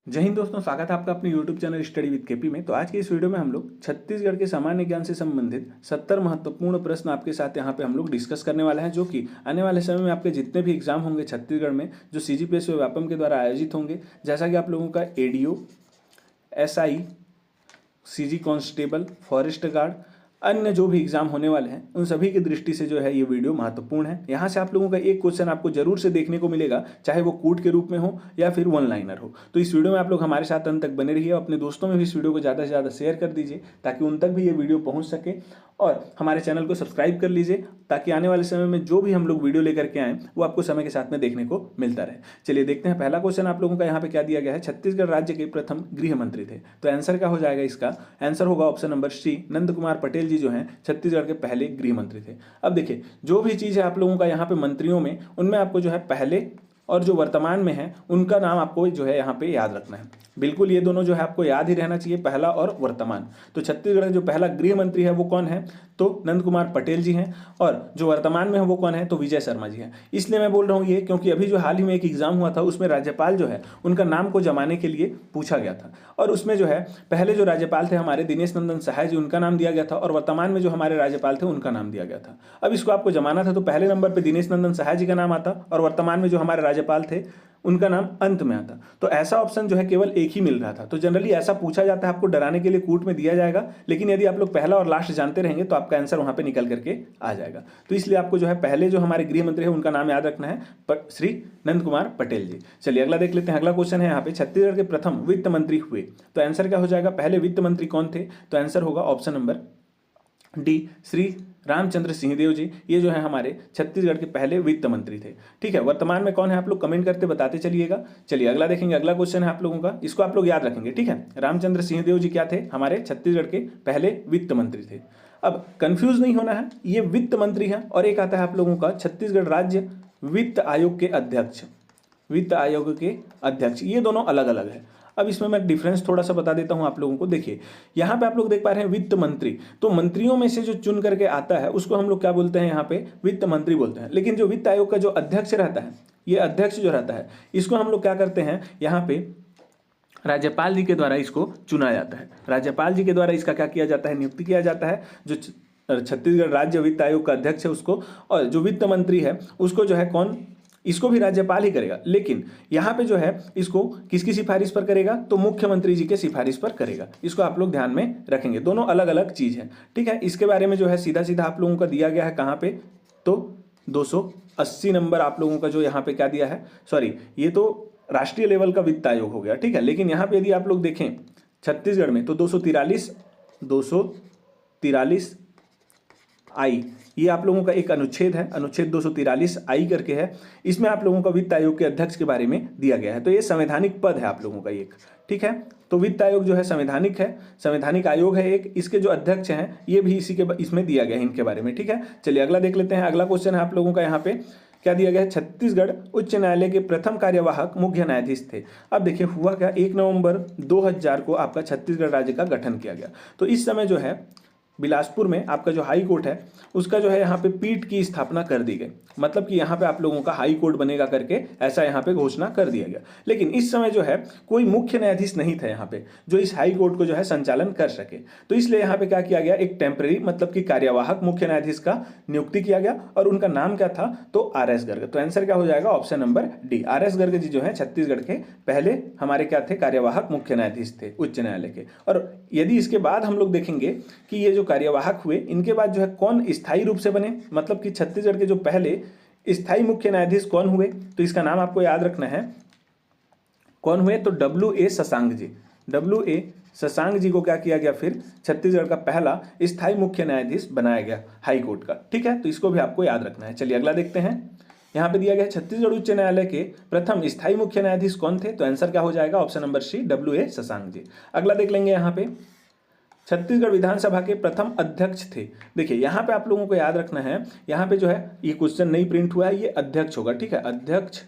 जय हिंद दोस्तों, स्वागत है आपका अपने YouTube channel study with KP में। तो आज के इस वीडियो में हम लोग छत्तीसगढ़ के सामान्य ज्ञान से संबंधित 70 महत्वपूर्ण प्रश्न आपके साथ यहाँ पे हम लोग डिस्कस करने वाले हैं, जो कि आने वाले समय में आपके जितने भी एग्जाम होंगे छत्तीसगढ़ में, जो CGPSC व व्यापम के द्वारा आयोजित होंगे, जैसा कि आप लोगों का ADO, SI, CG constable, forest guard, अन्य जो भी एग्जाम होने वाले हैं, उन सभी की दृष्टि से जो है ये वीडियो महत्वपूर्ण है। यहाँ से आप लोगों का एक क्वेश्चन आपको जरूर से देखने को मिलेगा, चाहे वो कूट के रूप में हो या फिर वन लाइनर हो। तो इस वीडियो में आप लोग हमारे साथ अंत तक बने रहिए, अपने दोस्तों में भी इस वीडियो को ज़्यादा से ज़्यादा शेयर कर दीजिए ताकि उन तक भी ये वीडियो पहुँच सके, और हमारे चैनल को सब्सक्राइब कर लीजिए ताकि आने वाले समय में जो भी हम लोग वीडियो लेकर के आएँ वो आपको समय के साथ में देखने को मिलता रहे। चलिए देखते हैं पहला क्वेश्चन आप लोगों का यहाँ पे क्या दिया गया है। छत्तीसगढ़ राज्य के प्रथम गृह मंत्री थे, तो आंसर क्या हो जाएगा इसका? आंसर होगा ऑप्शन नंबर सी, नंद कुमार पटेल जी जो हैं छत्तीसगढ़ के पहले गृह मंत्री थे। अब देखिए, जो भी चीज़ है आप लोगों का यहाँ पे मंत्रियों में, उनमें आपको जो है पहले और जो वर्तमान में है उनका नाम आपको जो है यहाँ पे याद रखना है। बिल्कुल ये दोनों जो है आपको याद ही रहना चाहिए, पहला और वर्तमान। तो छत्तीसगढ़ का जो पहला गृह मंत्री है वो कौन है? तो नंद कुमार पटेल जी हैं, और जो वर्तमान में है वो कौन है? तो विजय शर्मा जी हैं। इसलिए मैं बोल रहा हूँ ये, क्योंकि अभी जो हाल ही में एक एग्जाम हुआ था उसमें राज्यपाल जो है उनका नाम को जमाने के लिए पूछा गया था, और उसमें जो है पहले जो राज्यपाल थे हमारे दिनेश नंदन सहाय जी, उनका नाम दिया गया था, और वर्तमान में जो हमारे राज्यपाल थे उनका नाम दिया गया था। अब इसको आपको जमाना था तो पहले नंबर पर दिनेश नंदन सहाय जी का नाम आता, और वर्तमान में जो हमारे राज्यपाल थे उनका नाम अंत में आता। तो ऐसा ऑप्शन जो है केवल एक ही मिल रहा था। तो जनरली ऐसा पूछा जाता है, आपको डराने के लिए कूट में दिया जाएगा, लेकिन यदि आप लोग पहला और लास्ट जानते रहेंगे तो आपका आंसर वहां पे निकल करके आ जाएगा। तो इसलिए आपको जो है पहले जो हमारे गृह मंत्री है उनका नाम याद रखना है, श्री नंद कुमार पटेल जी। चलिए अगला देख लेते हैं। अगला क्वेश्चन है यहाँ पे, छत्तीसगढ़ के प्रथम वित्त मंत्री हुए, तो आंसर क्या हो जाएगा? पहले वित्त मंत्री कौन थे? तो आंसर होगा option number D, Shri Ramchandra Singhdeo ji. ये जो है हमारे छत्तीसगढ़ के पहले वित्त मंत्री थे। ठीक है, वर्तमान में कौन है आप लोग कमेंट करते बताते चलिएगा। चलिए अगला देखेंगे। अगला क्वेश्चन है आप लोगों का, इसको आप लोग याद रखेंगे। ठीक है, रामचंद्र सिंहदेव जी क्या थे? हमारे छत्तीसगढ़ के पहले वित्त मंत्री थे। अब कंफ्यूज नहीं होना है, ये वित्त मंत्री है, और एक आता है आप लोगों का छत्तीसगढ़ राज्य वित्त आयोग के अध्यक्ष। वित्त आयोग के अध्यक्ष, ये दोनों अलग अलग है। अब इसमें मैं डिफरेंस थोड़ा सा बता देता हूं आप लोगों को। देखिए यहाँ पे आप लोग देख पा रहे हैं वित्त मंत्री, तो मंत्रियों में से जो चुन करके आता है उसको हम लोग क्या बोलते हैं? यहाँ पे वित्त मंत्री बोलते हैं। लेकिन जो वित्त आयोग का जो अध्यक्ष रहता है, ये अध्यक्ष जो रहता है, इसको हम लोग क्या करते हैं? यहाँ पे राज्यपाल जी के द्वारा इसको चुना जाता है। राज्यपाल जी के द्वारा इसका क्या किया जाता है? नियुक्ति किया जाता है। जो छत्तीसगढ़ राज्य वित्त आयोग का अध्यक्ष है उसको, और जो वित्त मंत्री है उसको जो है कौन? इसको भी राज्यपाल ही करेगा, लेकिन यहाँ पे जो है इसको किसकी सिफारिश पर करेगा? तो मुख्यमंत्री जी के सिफारिश पर करेगा। इसको आप लोग ध्यान में रखेंगे, दोनों अलग अलग चीज है। ठीक है, इसके बारे में जो है सीधा सीधा आप लोगों का दिया गया है कहाँ पे? तो 280 नंबर आप लोगों का जो यहाँ पे क्या दिया है, सॉरी ये तो राष्ट्रीय लेवल का वित्त आयोग हो गया। ठीक है, लेकिन यहाँ पे यदि आप लोग देखें छत्तीसगढ़ में तो 243 आई, ये आप लोगों का एक अनुच्छेद है, अनुच्छेद 243 आई करके है। इसमें आप लोगों का वित्त आयोग के अध्यक्ष के बारे में दिया गया है। तो ये संवैधानिक पद है आप लोगों का एक। ठीक है, तो वित्त आयोग जो है संवैधानिक है, संवैधानिक आयोग है एक। इसके जो अध्यक्ष हैं ये भी इसी के इसमें दिया गया है इनके बारे में। ठीक है, चलिए अगला देख लेते हैं। अगला क्वेश्चन है आप लोगों का यहाँ पे क्या दिया गया है? छत्तीसगढ़ उच्च न्यायालय के प्रथम कार्यवाहक मुख्य न्यायाधीश थे। अब देखिए हुआ क्या, 1 नवंबर 2000 को आपका छत्तीसगढ़ राज्य का गठन किया गया। तो इस समय जो है बिलासपुर में आपका जो हाई कोर्ट है उसका जो है यहाँ पे पीठ की स्थापना कर दी गई, मतलब कि यहाँ पे आप लोगों का हाई कोर्ट बनेगा करके ऐसा यहाँ पे घोषणा कर दिया गया। लेकिन इस समय जो है कोई मुख्य न्यायाधीश नहीं था यहाँ पे जो इस हाई कोर्ट को जो है संचालन कर सके। तो इसलिए यहाँ पे क्या किया गया? एक टेम्पररी मतलब कि कार्यवाहक मुख्य न्यायाधीश का नियुक्ति किया गया, और उनका नाम क्या था? तो RS गर्ग। तो आंसर क्या हो जाएगा? Option number D, RS Garg ji जो है छत्तीसगढ़ के पहले हमारे क्या थे? कार्यवाहक मुख्य न्यायाधीश थे उच्च न्यायालय के। और यदि इसके बाद हम लोग देखेंगे कि ये जो कार्यवाहक हुए, इनके बाद जो है कौन स्थायी रूप से बने, मतलब कि छत्तीसगढ़ के जो पहले स्थायी मुख्य न्यायाधीश कौन हुए? तो इसका नाम आपको याद रखना है। कौन हुए? तो WA शशांक जी। WA शशांक जी को क्या किया गया? फिर छत्तीसगढ़ का पहला स्थायी मुख्य न्यायाधीश बनाया गया हाई कोर्ट का। ठीक है, तो इसको भी आपको याद रखना है। चलिए अगला देखते हैं। यहाँ पे दिया गया छत्तीसगढ़ उच्च न्यायालय के प्रथम स्थायी मुख्य न्यायाधीश कौन थे? तो आंसर क्या हो जाएगा? Option number C, WA Shashank ji. अगला देख लेंगे। यहाँ पे छत्तीसगढ़ विधानसभा के प्रथम अध्यक्ष थे। देखिए यहाँ पे आप लोगों को याद रखना है, यहाँ पे जो है ये क्वेश्चन नहीं प्रिंट हुआ है, ये अध्यक्ष होगा। ठीक है, अध्यक्ष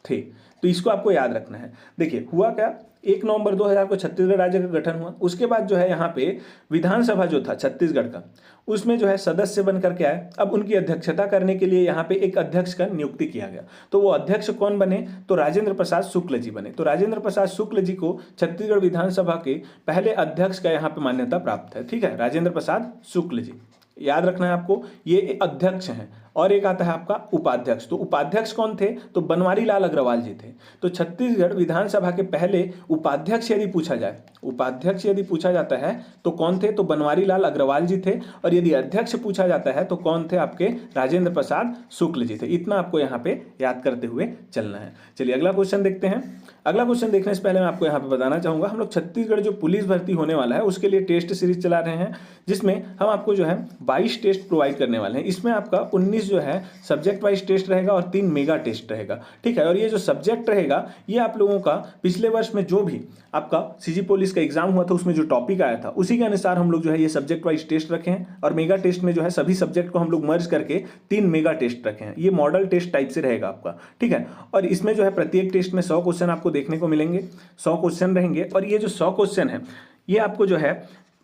थे। तो इसको आपको याद रखना है। देखिए हुआ क्या, 1 नवंबर 2000 को छत्तीसगढ़ राज्य का गठन हुआ। उसके बाद जो है यहाँ पे विधानसभा जो था छत्तीसगढ़ का, उसमें जो है सदस्य बन करके आए। अब उनकी अध्यक्षता करने के लिए यहाँ पे एक अध्यक्ष का नियुक्ति किया गया। तो वो अध्यक्ष कौन बने, तो राजेंद्र प्रसाद शुक्ल जी बने। तो राजेंद्र प्रसाद शुक्ल जी को छत्तीसगढ़ विधानसभा के पहले अध्यक्ष का यहाँ पे मान्यता प्राप्त है। ठीक है, राजेंद्र प्रसाद शुक्ल जी, याद रखना है आपको, ये अध्यक्ष हैं। और एक आता है आपका उपाध्यक्ष। तो उपाध्यक्ष कौन थे, तो बनवारी लाल अग्रवाल जी थे। तो छत्तीसगढ़ विधानसभा के पहले उपाध्यक्ष यदि पूछा जाए, उपाध्यक्ष यदि पूछा जाता है तो कौन थे, तो बनवारी लाल अग्रवाल जी थे। और यदि अध्यक्ष पूछा जाता है तो कौन थे, आपके राजेंद्र प्रसाद शुक्ल जी थे। इतना आपको यहाँ पे याद करते हुए चलना है। चलिए अगला क्वेश्चन देखते हैं। अगला क्वेश्चन देखने से पहले मैं आपको यहाँ पे बताना चाहूंगा, हम लोग छत्तीसगढ़ जो पुलिस भर्ती होने वाला है उसके लिए टेस्ट सीरीज चला रहे हैं, जिसमें हम आपको जो है 22 टेस्ट प्रोवाइड करने वाले हैं। इसमें आपका 19 जो है सब्जेक्ट वाइज टेस्ट रहेगा और 3 मेगा टेस्ट रहेगा। ठीक है, और ये जो सब्जेक्ट रहेगा ये आप लोगों का पिछले वर्ष में जो भी आपका सीजी पुलिस का एग्जाम हुआ था उसमें जो टॉपिक आया था उसी के अनुसार हम लोग जो है ये सब्जेक्ट वाइज टेस्ट रखे हैं। और मेगा टेस्ट में जो है सभी सब्जेक्ट को हम लोग मर्ज करके 3 मेगा टेस्ट रखे हैं। ये मॉडल टेस्ट टाइप से रहेगा आपका। ठीक है, और इसमें जो है प्रत्येक टेस्ट में 100 क्वेश्चन आपको देखने को मिलेंगे, 100 क्वेश्चन रहेंगे। और ये जो 100 क्वेश्चन है ये आपको जो है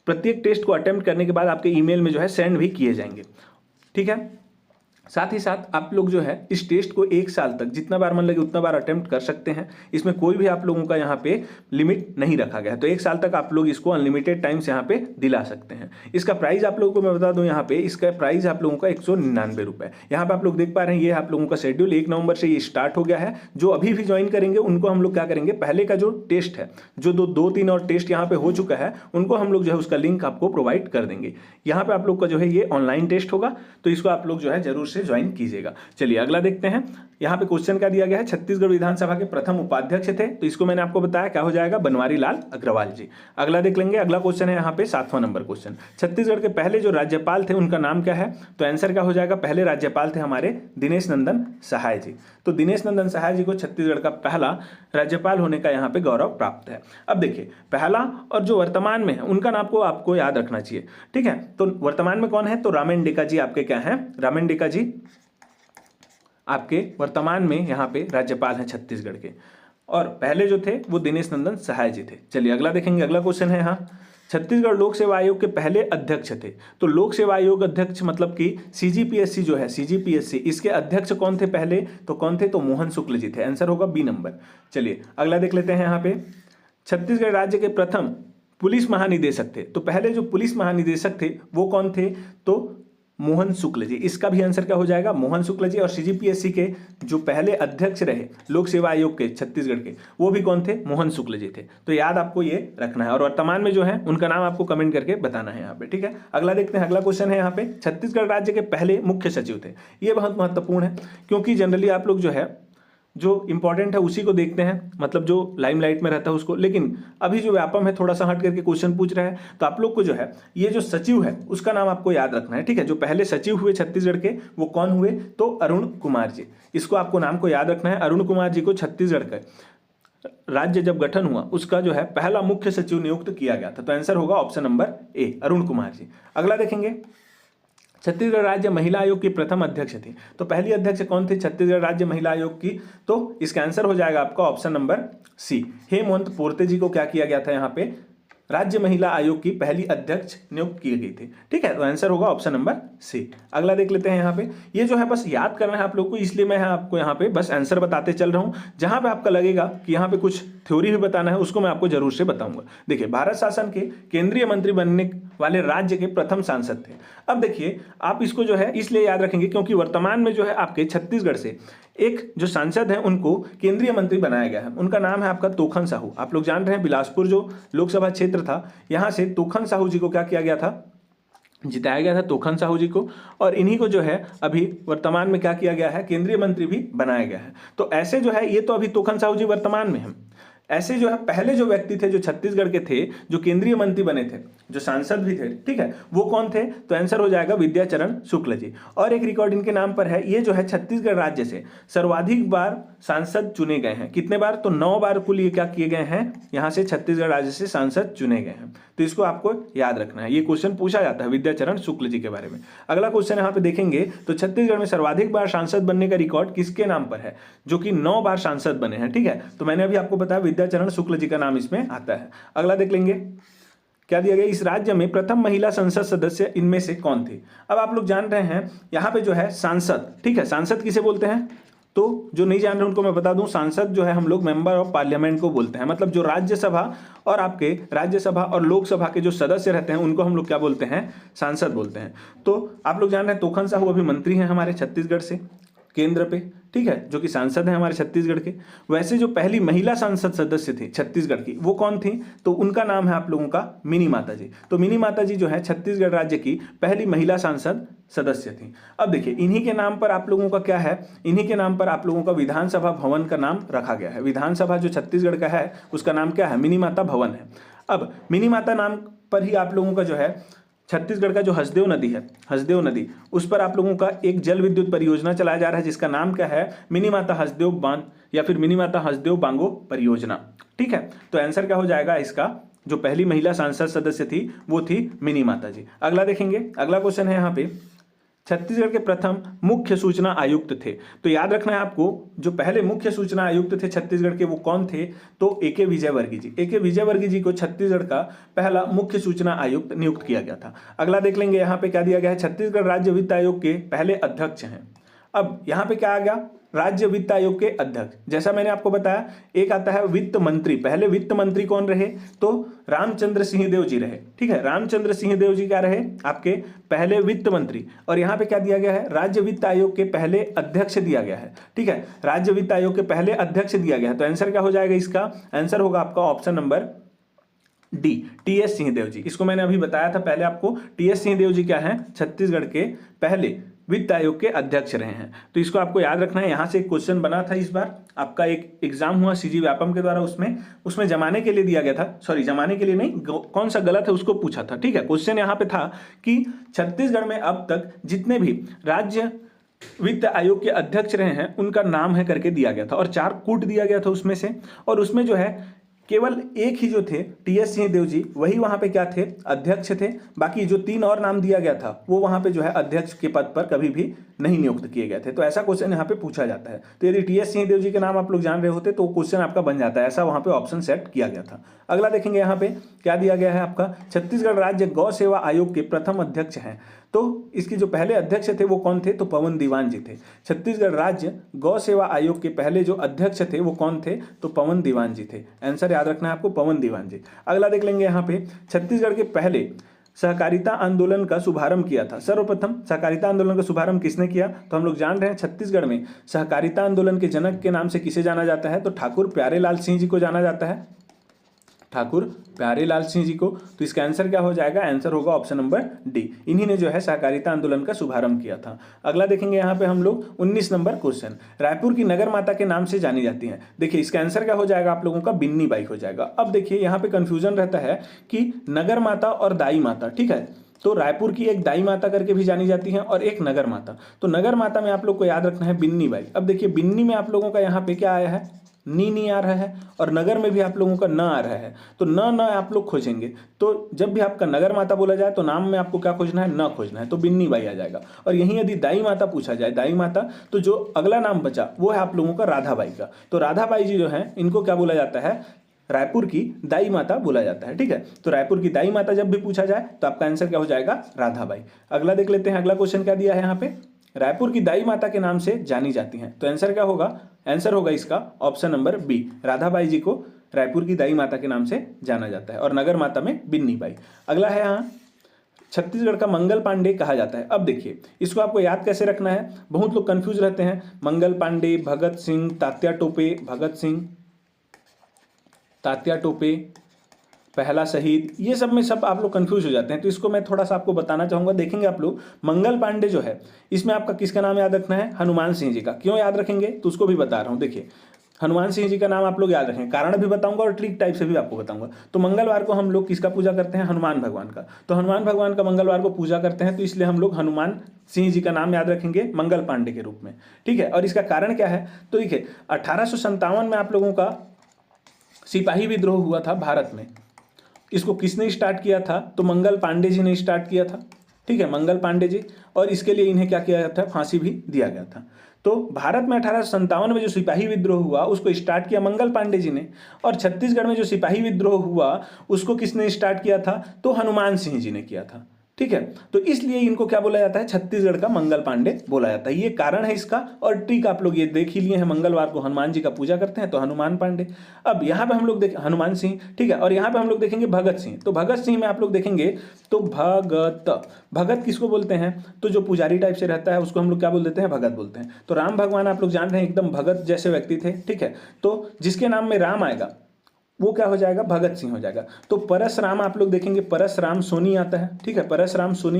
प्रत्येक टेस्ट को अटेम्प्ट करने के बाद आपके ईमेल में जो है सेंड भी किए जाएंगे। ठीक है, साथ ही साथ आप लोग जो है इस टेस्ट को 1 साल तक जितना बार मन लगे उतना बार अटेम्प्ट कर सकते हैं। इसमें कोई भी आप लोगों का यहाँ पे लिमिट नहीं रखा गया है। तो 1 साल तक आप लोग इसको अनलिमिटेड टाइम्स यहाँ पे दिला सकते हैं। इसका प्राइस आप लोगों को मैं बता दूं, यहाँ पे इसका प्राइस आप लोगों का 199 रुपये। यहाँ पे आप लोग देख पा रहे हैं ये आप लोगों का शेड्यूल 1 नवंबर से ये स्टार्ट हो गया है। जो अभी भी ज्वाइन करेंगे उनको हम लोग क्या करेंगे, पहले का जो टेस्ट है, जो 2-3 और टेस्ट यहाँ पे हो चुका है उनको हम लोग जो है उसका लिंक आपको प्रोवाइड कर देंगे। यहाँ पे आप लोग का जो है ये ऑनलाइन टेस्ट होगा, तो इसको आप लोग जो है जरूर से ज्वाइन कीजिएगा। चलिए अगला देखते हैं। यहाँ पे क्वेश्चन क्या दिया गया है, छत्तीसगढ़ विधानसभा के प्रथम उपाध्यक्ष थे, तो इसको मैंने आपको बताया क्या हो जाएगा, बनवारी लाल अग्रवाल जी। अगला देख लेंगे। अगला क्वेश्चन है यहाँ पे 7वां नंबर क्वेश्चन, छत्तीसगढ़ के पहले जो राज्यपाल थे उनका नाम क्या है, तो आंसर क्या हो जाएगा, पहले राज्यपाल थे हमारे दिनेश नंदन सहाय जी। तो दिनेश नंदन सहाय जी को छत्तीसगढ़ का पहला राज्यपाल होने का यहाँ पे गौरव प्राप्त है। अब देखिए पहला और जो वर्तमान में है उनका नाम को आपको याद रखना चाहिए। ठीक है, तो वर्तमान में कौन है, तो रामेन जी आपके क्या है, रामेन जी आपके वर्तमान में यहाँ पे राज्यपाल हैं छत्तीसगढ़ के, और पहले जो थे वो दिनेश नंदन सहाय जी थे। चलिए अगला देखेंगे। अगला क्वेश्चन है यहाँ, छत्तीसगढ़ लोक सेवा आयोग के पहले अध्यक्ष थे। तो लोक सेवा आयोग अध्यक्ष मतलब कि सीजीपीएससी जो है, सीजीपीएससी, इसके अध्यक्ष कौन थे पहले, तो कौन थे, तो मोहन शुक्ल जी थे। आंसर होगा बी नंबर। चलिए अगला देख लेते हैं। यहाँ पे छत्तीसगढ़ राज्य के प्रथम पुलिस महानिदेशक थे। तो पहले जो पुलिस महानिदेशक थे वो कौन थे, तो मोहन शुक्ल जी। इसका भी आंसर क्या हो जाएगा, मोहन शुक्ल जी। और सीजीपीएससी के जो पहले अध्यक्ष रहे लोक सेवा आयोग के छत्तीसगढ़ के, वो भी कौन थे, मोहन शुक्ल जी थे। तो याद आपको ये रखना है। और वर्तमान में जो है उनका नाम आपको कमेंट करके बताना है यहाँ पे। ठीक है, अगला देखते हैं। अगला क्वेश्चन है यहाँ पे, छत्तीसगढ़ राज्य के पहले मुख्य सचिव थे। ये बहुत महत्वपूर्ण है क्योंकि जनरली आप लोग जो है जो इंपॉर्टेंट है उसी को देखते हैं, मतलब जो लाइमलाइट में रहता है उसको। लेकिन अभी जो व्यापम है थोड़ा सा हट करके क्वेश्चन पूछ रहा है, तो आप लोग को जो है ये जो सचिव है उसका नाम आपको याद रखना है। ठीक है, जो पहले सचिव हुए छत्तीसगढ़ के वो कौन हुए, तो अरुण कुमार जी। इसको आपको नाम को याद रखना है। अरुण कुमार जी को छत्तीसगढ़ का राज्य जब गठन हुआ उसका जो है पहला मुख्य सचिव नियुक्त किया गया था। तो आंसर होगा option number A, Arun Kumar ji. अगला देखेंगे, छत्तीसगढ़ राज्य महिला आयोग की प्रथम अध्यक्ष थी। तो पहली अध्यक्ष कौन थी छत्तीसगढ़ राज्य महिला आयोग की, तो इसका आंसर हो जाएगा आपका option number C, Hemant Porte ji को क्या किया गया था, यहाँ पे राज्य महिला आयोग की पहली अध्यक्ष नियुक्त की गई थी। ठीक है, तो आंसर होगा ऑप्शन नंबर सी। अगला देख लेते हैं। यहाँ पे ये जो है बस याद करना है आप लोग को, इसलिए मैं आपको यहाँ पे बस आंसर बताते चल रहा हूँ। जहाँ पे आपका लगेगा कि यहाँ पे कुछ थ्योरी भी बताना है उसको मैं आपको जरूर से बताऊंगा। देखिए, भारत शासन के केंद्रीय मंत्री बनने वाले राज्य के प्रथम सांसद थे। अब देखिए आप इसको जो है इसलिए याद रखेंगे क्योंकि वर्तमान में जो है आपके छत्तीसगढ़ से एक जो सांसद हैं उनको केंद्रीय मंत्री बनाया गया है। उनका नाम है आपका तोखन साहू। आप लोग जान रहे हैं बिलासपुर जो लोकसभा क्षेत्र था, यहाँ से तोखन साहू जी को क्या किया गया था, जिताया गया था तोखन साहू जी को। और इन्हीं को जो है अभी वर्तमान में क्या किया गया है, केंद्रीय मंत्री भी बनाया गया है। तो ऐसे जो है ये तो अभी तोखन साहू जी वर्तमान में है, ऐसे जो है पहले जो व्यक्ति थे जो छत्तीसगढ़ के थे, जो केंद्रीय मंत्री बने थे, जो सांसद भी थे, ठीक है, वो कौन थे? तो आंसर हो जाएगा विद्याचरण शुक्ल जी। और एक रिकॉर्ड इनके नाम पर है, ये जो है छत्तीसगढ़ राज्य से सर्वाधिक बार सांसद चुने गए हैं। कितने बार? तो 9 बार कुल ये क्या किए गए हैं, यहाँ से छत्तीसगढ़ राज्य से सांसद चुने गए हैं। तो इसको आपको याद रखना है, ये क्वेश्चन पूछा जाता है विद्याचरण शुक्ल जी के बारे में। अगला क्वेश्चन यहाँ पे देखेंगे तो छत्तीसगढ़ में सर्वाधिक बार सांसद बनने का रिकॉर्ड किसके नाम पर है, जो कि 9 बार सांसद बने हैं, ठीक है। तो मैंने अभी आपको बताया विद्याचरण शुक्ल जी का नाम इसमें आता है। अगला देख लेंगे, क्या दिया गया, इस राज्य में प्रथम महिला संसद सदस्य इनमें से कौन थी। अब आप लोग जान रहे हैं यहाँ पे जो है सांसद, ठीक है, सांसद किसे बोलते हैं, तो जो नहीं जान रहे उनको मैं बता दूं, सांसद जो है हम लोग मेंबर ऑफ पार्लियामेंट को बोलते हैं। मतलब जो राज्यसभा और आपके राज्यसभा और लोकसभा के जो सदस्य रहते हैं उनको हम लोग क्या बोलते हैं, सांसद बोलते हैं। तो आप लोग जान रहे हैं तोखन साहू अभी मंत्री हैं हमारे छत्तीसगढ़ से केंद्र पे, ठीक है, जो कि सांसद हैं हमारे छत्तीसगढ़ के। वैसे जो पहली महिला सांसद सदस्य थी छत्तीसगढ़ की, वो कौन थी, तो उनका नाम है आप लोगों का मिनी माता जी। तो मिनी माता जी जो है छत्तीसगढ़ राज्य की पहली महिला सांसद सदस्य थी। अब देखिए इन्हीं के नाम पर आप लोगों का क्या है, इन्हीं के नाम पर आप लोगों का विधानसभा भवन का नाम रखा गया है। विधानसभा जो छत्तीसगढ़ का है उसका नाम क्या है, मिनी माता भवन है। अब मिनी माता नाम पर ही आप लोगों का जो है छत्तीसगढ़ का जो हसदेव नदी है, हसदेव नदी, उस पर आप लोगों का एक जल विद्युत परियोजना चलाया जा रहा है जिसका नाम क्या है, मिनी माता हसदेव बांध या फिर मिनी माता हसदेव बांगो परियोजना, ठीक है। तो आंसर क्या हो जाएगा इसका, जो पहली महिला सांसद सदस्य थी वो थी मिनी माता जी। अगला देखेंगे, अगला क्वेश्चन है यहाँ पे, छत्तीसगढ़ के प्रथम मुख्य सूचना आयुक्त थे। तो याद रखना है आपको, जो पहले मुख्य सूचना आयुक्त थे छत्तीसगढ़ के वो कौन थे, तो ए के विजयवर्गीय जी। ए के विजयवर्गीय जी को छत्तीसगढ़ का पहला मुख्य सूचना आयुक्त नियुक्त किया गया था। अगला देख लेंगे, यहाँ पे क्या दिया गया है, छत्तीसगढ़ राज्य वित्त आयोग के पहले अध्यक्ष हैं। अब यहाँ पे क्या आ गया, राज्य वित्त आयोग के अध्यक्ष। जैसा मैंने आपको बताया, एक आता है वित्त मंत्री। पहले वित्त मंत्री कौन रहे, तो रामचंद्र सिंहदेव जी रहे, ठीक है, रामचंद्र सिंहदेव जी क्या रहे, आपके पहले वित्त मंत्री। और यहाँ पे क्या दिया गया है, राज्य वित्त आयोग के पहले अध्यक्ष दिया गया है, ठीक है, राज्य वित्त आयोग के पहले अध्यक्ष दिया गया है। तो आंसर क्या हो जाएगा इसका, आंसर होगा आपका option number D, T S Singhdeo ji. इसको मैंने अभी बताया था पहले आपको, टी एस सिंहदेव जी क्या है, छत्तीसगढ़ के पहले वित्त आयोग के अध्यक्ष रहे हैं। तो इसको आपको याद रखना है। यहाँ से एक क्वेश्चन बना था इस बार, आपका एक एग्जाम हुआ सीजी व्यापम के द्वारा, उसमें जमाने के लिए दिया गया था, सॉरी जमाने के लिए नहीं, कौन सा गलत है उसको पूछा था, ठीक है। क्वेश्चन यहाँ पे था कि छत्तीसगढ़ में अब तक जितने भी राज्य वित्त आयोग के अध्यक्ष रहे हैं उनका नाम है करके दिया गया था, और 4 कूट दिया गया था उसमें से, और उसमें जो है केवल एक ही जो थे टी एस सिंहदेव जी वही वहां पे क्या थे, अध्यक्ष थे। बाकी जो 3 और नाम दिया गया था वो वहां पे जो है अध्यक्ष के पद पर कभी भी नहीं नियुक्त किए गए थे। तो ऐसा क्वेश्चन यहाँ पे पूछा जाता है। तो यदि टी एस सिंहदेव जी के नाम आप लोग जान रहे होते तो क्वेश्चन आपका बन जाता है, ऐसा वहां पे ऑप्शन सेट किया गया था। अगला देखेंगे, यहाँ पे क्या दिया गया है आपका, छत्तीसगढ़ राज्य गौ सेवा आयोग के प्रथम अध्यक्ष हैं। तो इसके जो पहले अध्यक्ष थे वो कौन थे, तो पवन दीवान जी थे। छत्तीसगढ़ राज्य गौ सेवा आयोग के पहले जो अध्यक्ष थे वो कौन थे, तो पवन दीवान जी थे। आंसर याद रखना है आपको, पवन दीवान जी। अगला देख लेंगे, यहाँ पे छत्तीसगढ़ के पहले सहकारिता आंदोलन का शुभारंभ किया था। सर्वप्रथम सहकारिता आंदोलन का शुभारंभ किसने किया, तो हम लोग जान रहे हैं छत्तीसगढ़ में सहकारिता आंदोलन के जनक के नाम से किसे जाना जाता है, तो ठाकुर प्यारेलाल सिंह जी को जाना जाता है, ठाकुर प्यारेलाल सिंह जी को। तो इसका आंसर क्या हो जाएगा, आंसर होगा ऑप्शन नंबर डी। इन्हीं ने जो है सहकारिता आंदोलन का शुभारंभ किया था। अगला देखेंगे यहाँ पे हम लोग 19 नंबर क्वेश्चन, रायपुर की नगर माता के नाम से जानी जाती हैं। देखिए इसका आंसर क्या हो जाएगा आप लोगों का, बिन्नी बाई हो जाएगा। अब देखिए यहाँ पे कंफ्यूजन रहता है कि नगर माता और दाई माता, ठीक है, तो रायपुर की एक दाई माता करके भी जानी जाती है और एक नगर माता। तो नगर माता में आप लोग को याद रखना है बिन्नी बाई। अब देखिए बिन्नी में आप लोगों का यहाँ पे क्या आया है, नी आ रहा है, और नगर में भी आप लोगों का न आ रहा है। तो न आप लोग खोजेंगे, तो जब भी आपका नगर माता बोला जाए तो नाम में आपको क्या खोजना है, न खोजना है, तो बिन्नी बाई आ जाएगा। और यहीं यदि दाई माता पूछा जाए, दाई माता, तो जो अगला नाम बचा वो है आप लोगों का राधा बाई का। तो राधा बाई जी जो है इनको क्या बोला जाता है, रायपुर की दाई माता बोला जाता है, ठीक है। तो रायपुर की दाई माता जब भी पूछा जाए तो आपका आंसर क्या हो जाएगा, राधा बाई। अगला देख लेते हैं, अगला क्वेश्चन क्या दिया है यहाँ पे, रायपुर की दाई माता के नाम से जानी जाती हैं। तो आंसर क्या होगा, आंसर होगा इसका ऑप्शन नंबर बी, राधाबाई जी को रायपुर की दाई माता के नाम से जाना जाता है, और नगर माता में बिन्नी बाई। अगला है यहाँ, छत्तीसगढ़ का मंगल पांडे कहा जाता है। अब देखिए इसको आपको याद कैसे रखना है, बहुत लोग कंफ्यूज रहते हैं, मंगल पांडे, भगत सिंह, तात्या टोपे, भगत सिंह, तात्या टोपे, पहला शहीद, ये सब में सब आप लोग कंफ्यूज हो जाते हैं। तो इसको मैं थोड़ा सा आपको बताना चाहूंगा। देखेंगे आप लोग, मंगल पांडे जो है इसमें आपका किसका नाम याद रखना है, हनुमान सिंह जी का। क्यों याद रखेंगे तो उसको भी बता रहा हूं। देखिए हनुमान सिंह जी का नाम आप लोग याद रखें, कारण भी बताऊंगा और ट्रिक टाइप से भी आपको बताऊंगा। तो मंगलवार को हम लोग किसका पूजा करते हैं? हनुमान भगवान का। तो हनुमान भगवान का मंगलवार को पूजा करते हैं, तो इसलिए हम लोग हनुमान सिंह जी का नाम याद रखेंगे मंगल पांडे के रूप में, ठीक है। और इसका कारण क्या है? तो देखिए 1857 में आप लोगों का सिपाही विद्रोह हुआ था भारत में। इसको किसने स्टार्ट किया था? तो मंगल पांडे जी ने स्टार्ट किया था, ठीक है, मंगल पांडे जी। और इसके लिए इन्हें क्या किया गया था? फांसी भी दिया गया था। तो भारत में 1857 में जो सिपाही विद्रोह हुआ उसको स्टार्ट किया मंगल पांडे जी ने, और छत्तीसगढ़ में जो सिपाही विद्रोह हुआ उसको किसने स्टार्ट किया था? तो हनुमान सिंह जी ने किया था, ठीक है। तो इसलिए इनको क्या बोला जाता है? छत्तीसगढ़ का मंगल पांडे बोला जाता है। ये कारण है इसका। और ट्रिक आप लोग ये देख ही लिए हैं, मंगलवार को हनुमान जी का पूजा करते हैं तो हनुमान पांडे। अब यहाँ पे हम लोग देखें हनुमान सिंह, ठीक है। और यहाँ पे हम लोग देखेंगे भगत सिंह। तो भगत सिंह में आप लोग देखेंगे तो भगत किसको बोलते हैं? तो जो पुजारी टाइप से रहता है उसको हम लोग क्या बोल देते हैं? भगत बोलते हैं। तो राम भगवान आप लोग जान रहे हैं एकदम भगत जैसे व्यक्ति थे, ठीक है। तो जिसके नाम में राम आएगा वो क्या हो जाएगा? भगत सिंह हो जाएगा। तो परसराम आप लोग देखेंगे, परसराम सोनी आता है, ठीक है, परसराम सोनी।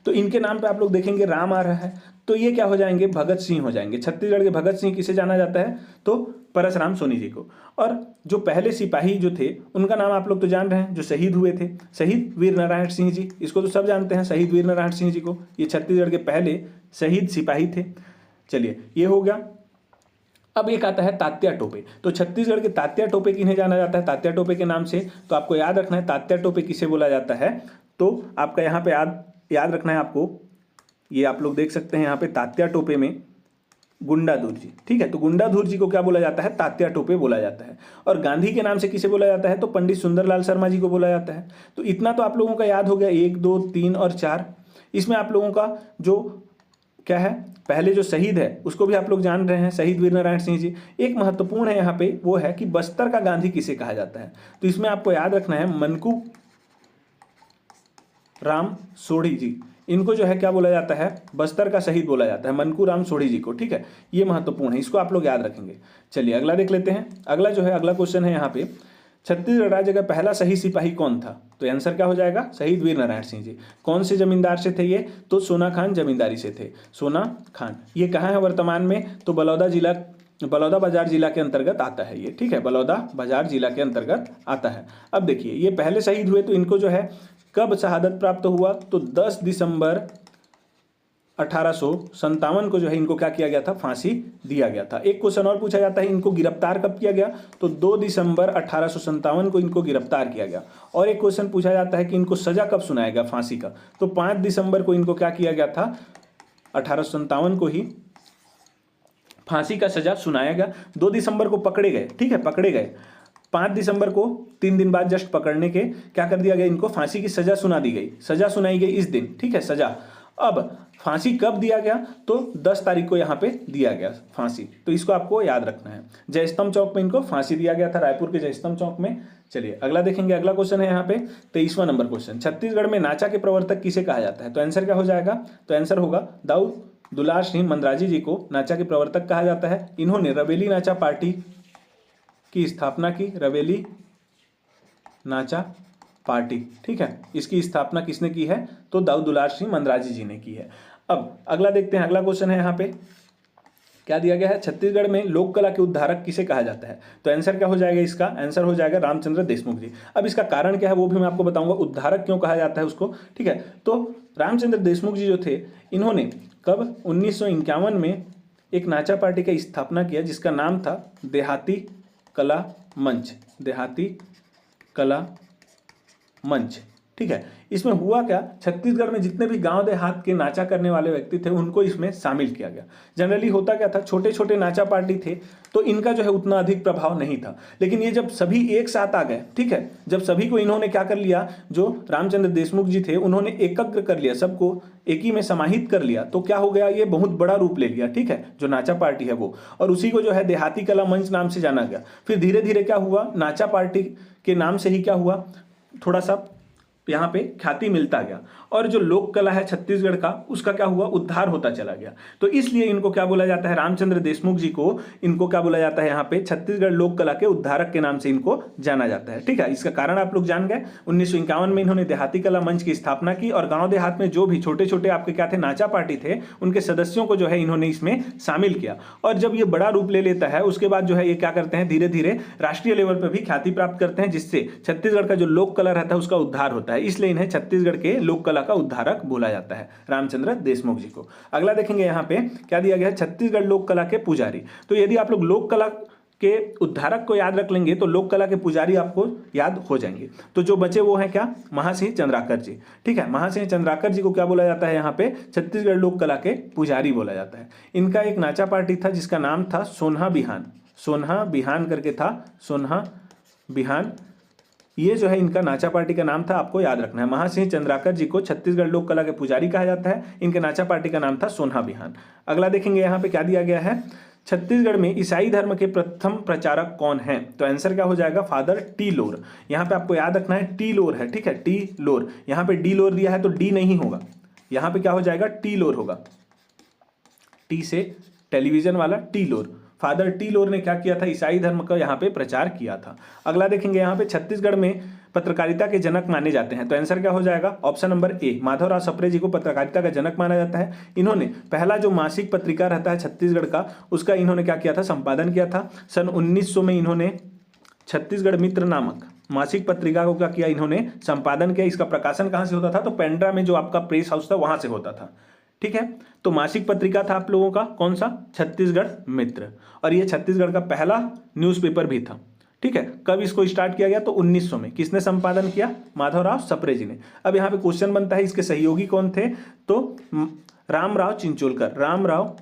तो इनके नाम पे आप लोग देखेंगे राम आ रहा है, तो ये क्या हो जाएंगे? भगत सिंह हो जाएंगे। छत्तीसगढ़ के भगत सिंह किसे जाना जाता है? तो परसराम सोनी जी को। और जो पहले सिपाही जो थे उनका नाम आप लोग तो जान रहे हैं, जो शहीद हुए थे, शहीद वीर नारायण सिंह जी। इसको तो सब जानते हैं, शहीद वीर नारायण सिंह जी को। ये छत्तीसगढ़ के पहले शहीद सिपाही थे। चलिए ये हो गया। अब एक आता है तात्या टोपे। तो छत्तीसगढ़ के तात्या टोपे किन्हें जाना जाता है? तात्या टोपे के नाम से। तो आपको याद रखना है तात्या टोपे किसे बोला जाता है। तो आपका यहाँ पे याद रखना है आपको, ये आप लोग देख सकते हैं यहाँ पे तात्या टोपे में गुंडाधुर जी, ठीक है। तो गुंडाधुर जी को क्या बोला जाता है? तात्या टोपे बोला जाता है। और गांधी के नाम से किसे बोला जाता है? तो पंडित सुंदरलाल शर्मा जी को बोला जाता है। तो इतना तो आप लोगों का याद हो गया, 1 2 3 और 4। इसमें आप लोगों का जो क्या है, पहले जो शहीद है उसको भी आप लोग जान रहे हैं, शहीद वीर नारायण सिंह जी। एक महत्वपूर्ण है यहाँ पे, वो है कि बस्तर का गांधी किसे कहा जाता है। तो इसमें आपको याद रखना है मनकू राम सोढ़ी जी। इनको जो है क्या बोला जाता है? बस्तर का शहीद बोला जाता है, मनकू राम सोढ़ी जी को, ठीक है। ये महत्वपूर्ण है, इसको आप लोग याद रखेंगे। चलिए अगला देख लेते हैं। अगला जो है, अगला क्वेश्चन है यहाँ पे, छत्तीसगढ़ राज्य का पहला शहीद सिपाही कौन था? तो आंसर क्या हो जाएगा? शहीद वीर नारायण सिंह जी। कौन से जमींदार से थे ये? तो सोना खान जमींदारी से थे, सोना खान। ये कहाँ है वर्तमान में? तो बलौदा बाजार जिला के अंतर्गत आता है ये, ठीक है, बलौदा बाजार जिला के अंतर्गत आता है। अब देखिए ये पहले शहीद हुए, तो इनको जो है कब शहादत प्राप्त हुआ? तो 10 दिसंबर 1857 को जो है इनको क्या किया गया था? फांसी दिया गया था। एक क्वेश्चन और पूछा जाता है, इनको गिरफ्तार कब किया गया? तो 2 दिसंबर 1857 को इनको गिरफ्तार किया गया। और एक क्वेश्चन पूछा जाता है कि इनको सजा कब सुनाया गया फांसी का? तो 5 दिसंबर को इनको क्या किया गया था? 1857 को ही फांसी का सजा सुनाया गया। 2 दिसंबर को पकड़े गए, ठीक है, पकड़े गए। 5 दिसंबर को 3 दिन बाद जस्ट पकड़ने के क्या कर दिया गया? इनको फांसी की सजा सुना दी गई, सजा सुनाई गई इस दिन, ठीक है, सजा। अब फांसी कब दिया गया? तो 10 तारीख को यहाँ पे दिया गया फांसी। तो इसको आपको याद रखना है। जयस्तंभ चौक में इनको फांसी दिया गया था, रायपुर के जयस्तंभ चौक में। चलिए अगला देखेंगे। अगला क्वेश्चन है यहाँ पे 23वां नंबर क्वेश्चन, छत्तीसगढ़ में नाचा के प्रवर्तक किसे कहा जाता है? तो आंसर क्या हो जाएगा? तो आंसर होगा दाऊ दुलार सिंह मंदराजी जी को नाचा के प्रवर्तक कहा जाता है। इन्होंने रवेली नाचा पार्टी की स्थापना की, रवेली नाचा पार्टी, ठीक है। इसकी स्थापना किसने की है? तो दाऊ दुलार सिंह मंदराजी जी ने की है। अब अगला देखते हैं। अगला क्वेश्चन है यहाँ पे क्या दिया गया है? छत्तीसगढ़ में लोक कला के उद्धारक किसे कहा जाता है? तो आंसर क्या हो जाएगा इसका? आंसर हो जाएगा रामचंद्र देशमुख जी। अब इसका कारण क्या है वो भी मैं आपको बताऊंगा, उद्धारक क्यों कहा जाता है उसको, ठीक है। तो रामचंद्र देशमुख जी जो थे, इन्होंने कब 1951 में एक नाचा पार्टी का स्थापना किया जिसका नाम था देहाती कला मंच, देहाती कला मंच, ठीक है। इसमें हुआ क्या, छत्तीसगढ़ में जितने भी गांव देहात के नाचा करने वाले व्यक्ति थे उनको इसमें शामिल किया गया। जनरली होता क्या था, छोटे छोटे नाचा पार्टी थे तो इनका जो है उतना अधिक प्रभाव नहीं था। लेकिन ये जब सभी एक साथ आ गए, ठीक है, जब सभी को इन्होंने क्या कर लिया, जो रामचंद्र देशमुख जी थे उन्होंने एकत्र कर लिया, सबको एक ही में समाहित कर लिया, तो क्या हो गया, ये बहुत बड़ा रूप ले लिया, ठीक है, जो नाचा पार्टी है वो। और उसी को जो है देहाती कला मंच नाम से जाना गया। फिर धीरे धीरे क्या हुआ, नाचा पार्टी के नाम से ही क्या हुआ, थोड़ा सा यहाँ पे ख्याति मिलता गया और जो लोक कला है छत्तीसगढ़ का उसका क्या हुआ, उद्धार होता चला गया। तो इसलिए इनको क्या बोला जाता है, रामचंद्र देशमुख जी को इनको क्या बोला जाता है, यहाँ पे छत्तीसगढ़ लोक कला के उद्धारक के नाम से इनको जाना जाता है। ठीक है, इसका कारण आप लोग जान गए। 1951 में इन्होंने देहाती कला मंच की स्थापना की और गाँव देहात में जो भी छोटे छोटे आपके क्या थे, नाचा पार्टी थे, उनके सदस्यों को जो है इन्होंने इसमें शामिल किया। और जब ये बड़ा रूप ले लेता है उसके बाद जो है ये क्या करते हैं, धीरे धीरे राष्ट्रीय लेवल पर भी ख्याति प्राप्त करते हैं, जिससे छत्तीसगढ़ का जो लोक कला रहता है उसका उद्धार होता है। इसलिए इन्हें छत्तीसगढ़ के लोक कला का उद्धारक बोला जाता है, रामचंद्र देशमुख जी को। अगला देखेंगे यहाँ पे क्या दिया गया है, छत्तीसगढ़ लोक कला के पुजारी। तो यदि आप लोग लोक कला के उद्धारक को याद रख लेंगे तो लोक कला के पुजारी आपको याद हो जाएंगे। तो जो बचे वो हैं क्या, महासिंह चंद्राकर जी। ठीक है, महासिंह चंद्राकर जी को क्या बोला जाता है, यहाँ पे छत्तीसगढ़ लोक कला के पुजारी बोला जाता है। इनका एक नाचा पार्टी था जिसका नाम था सोन्हा बिहान, सोन्हा बिहान करके था, सोन्हा बिहान। ये जो है इनका नाचा पार्टी का नाम था, आपको याद रखना है। महासिंह चंद्राकर जी को छत्तीसगढ़ लोक कला के पुजारी कहा जाता है। इनके नाचा पार्टी का नाम था सोन्हा बिहान। अगला देखेंगे यहाँ पे क्या दिया गया है, छत्तीसगढ़ में ईसाई धर्म के प्रथम प्रचारक कौन है। तो आंसर क्या हो जाएगा, फादर टी लोर। यहाँ पे आपको याद रखना है टी लोर है। ठीक है, टी लोर। यहाँ पे डी लोर दिया है तो डी नहीं होगा, यहाँ पे क्या हो जाएगा, टी लोर होगा। टी से टेलीविजन वाला टी लोर। फादर टी लोर ने क्या किया था, ईसाई धर्म का यहाँ पे प्रचार किया था। अगला देखेंगे यहाँ पे छत्तीसगढ़ में पत्रकारिता के जनक माने जाते हैं। तो आंसर क्या हो जाएगा, option number A, Madhavrao Sapre ji को पत्रकारिता का जनक माना जाता है। इन्होंने पहला जो मासिक पत्रिका रहता है छत्तीसगढ़ का, उसका इन्होंने क्या किया था, संपादन किया था। सन 1900 में इन्होंने छत्तीसगढ़ मित्र नामक मासिक पत्रिका को क्या किया, इन्होंने संपादन किया। इसका प्रकाशन कहाँ से होता था, तो पेंड्रा में जो आपका प्रेस हाउस था वहां से होता था। ठीक है, तो मासिक पत्रिका था आप लोगों का कौन सा, छत्तीसगढ़ मित्र। और ये छत्तीसगढ़ का पहला न्यूज़पेपर भी था। ठीक है, कब इसको स्टार्ट किया गया, तो 1900 में। किसने संपादन किया, माधवराव सप्रे जी ने। अब यहाँ पे क्वेश्चन बनता है इसके सहयोगी कौन थे, तो रामराव चिंचोलकर। रामराव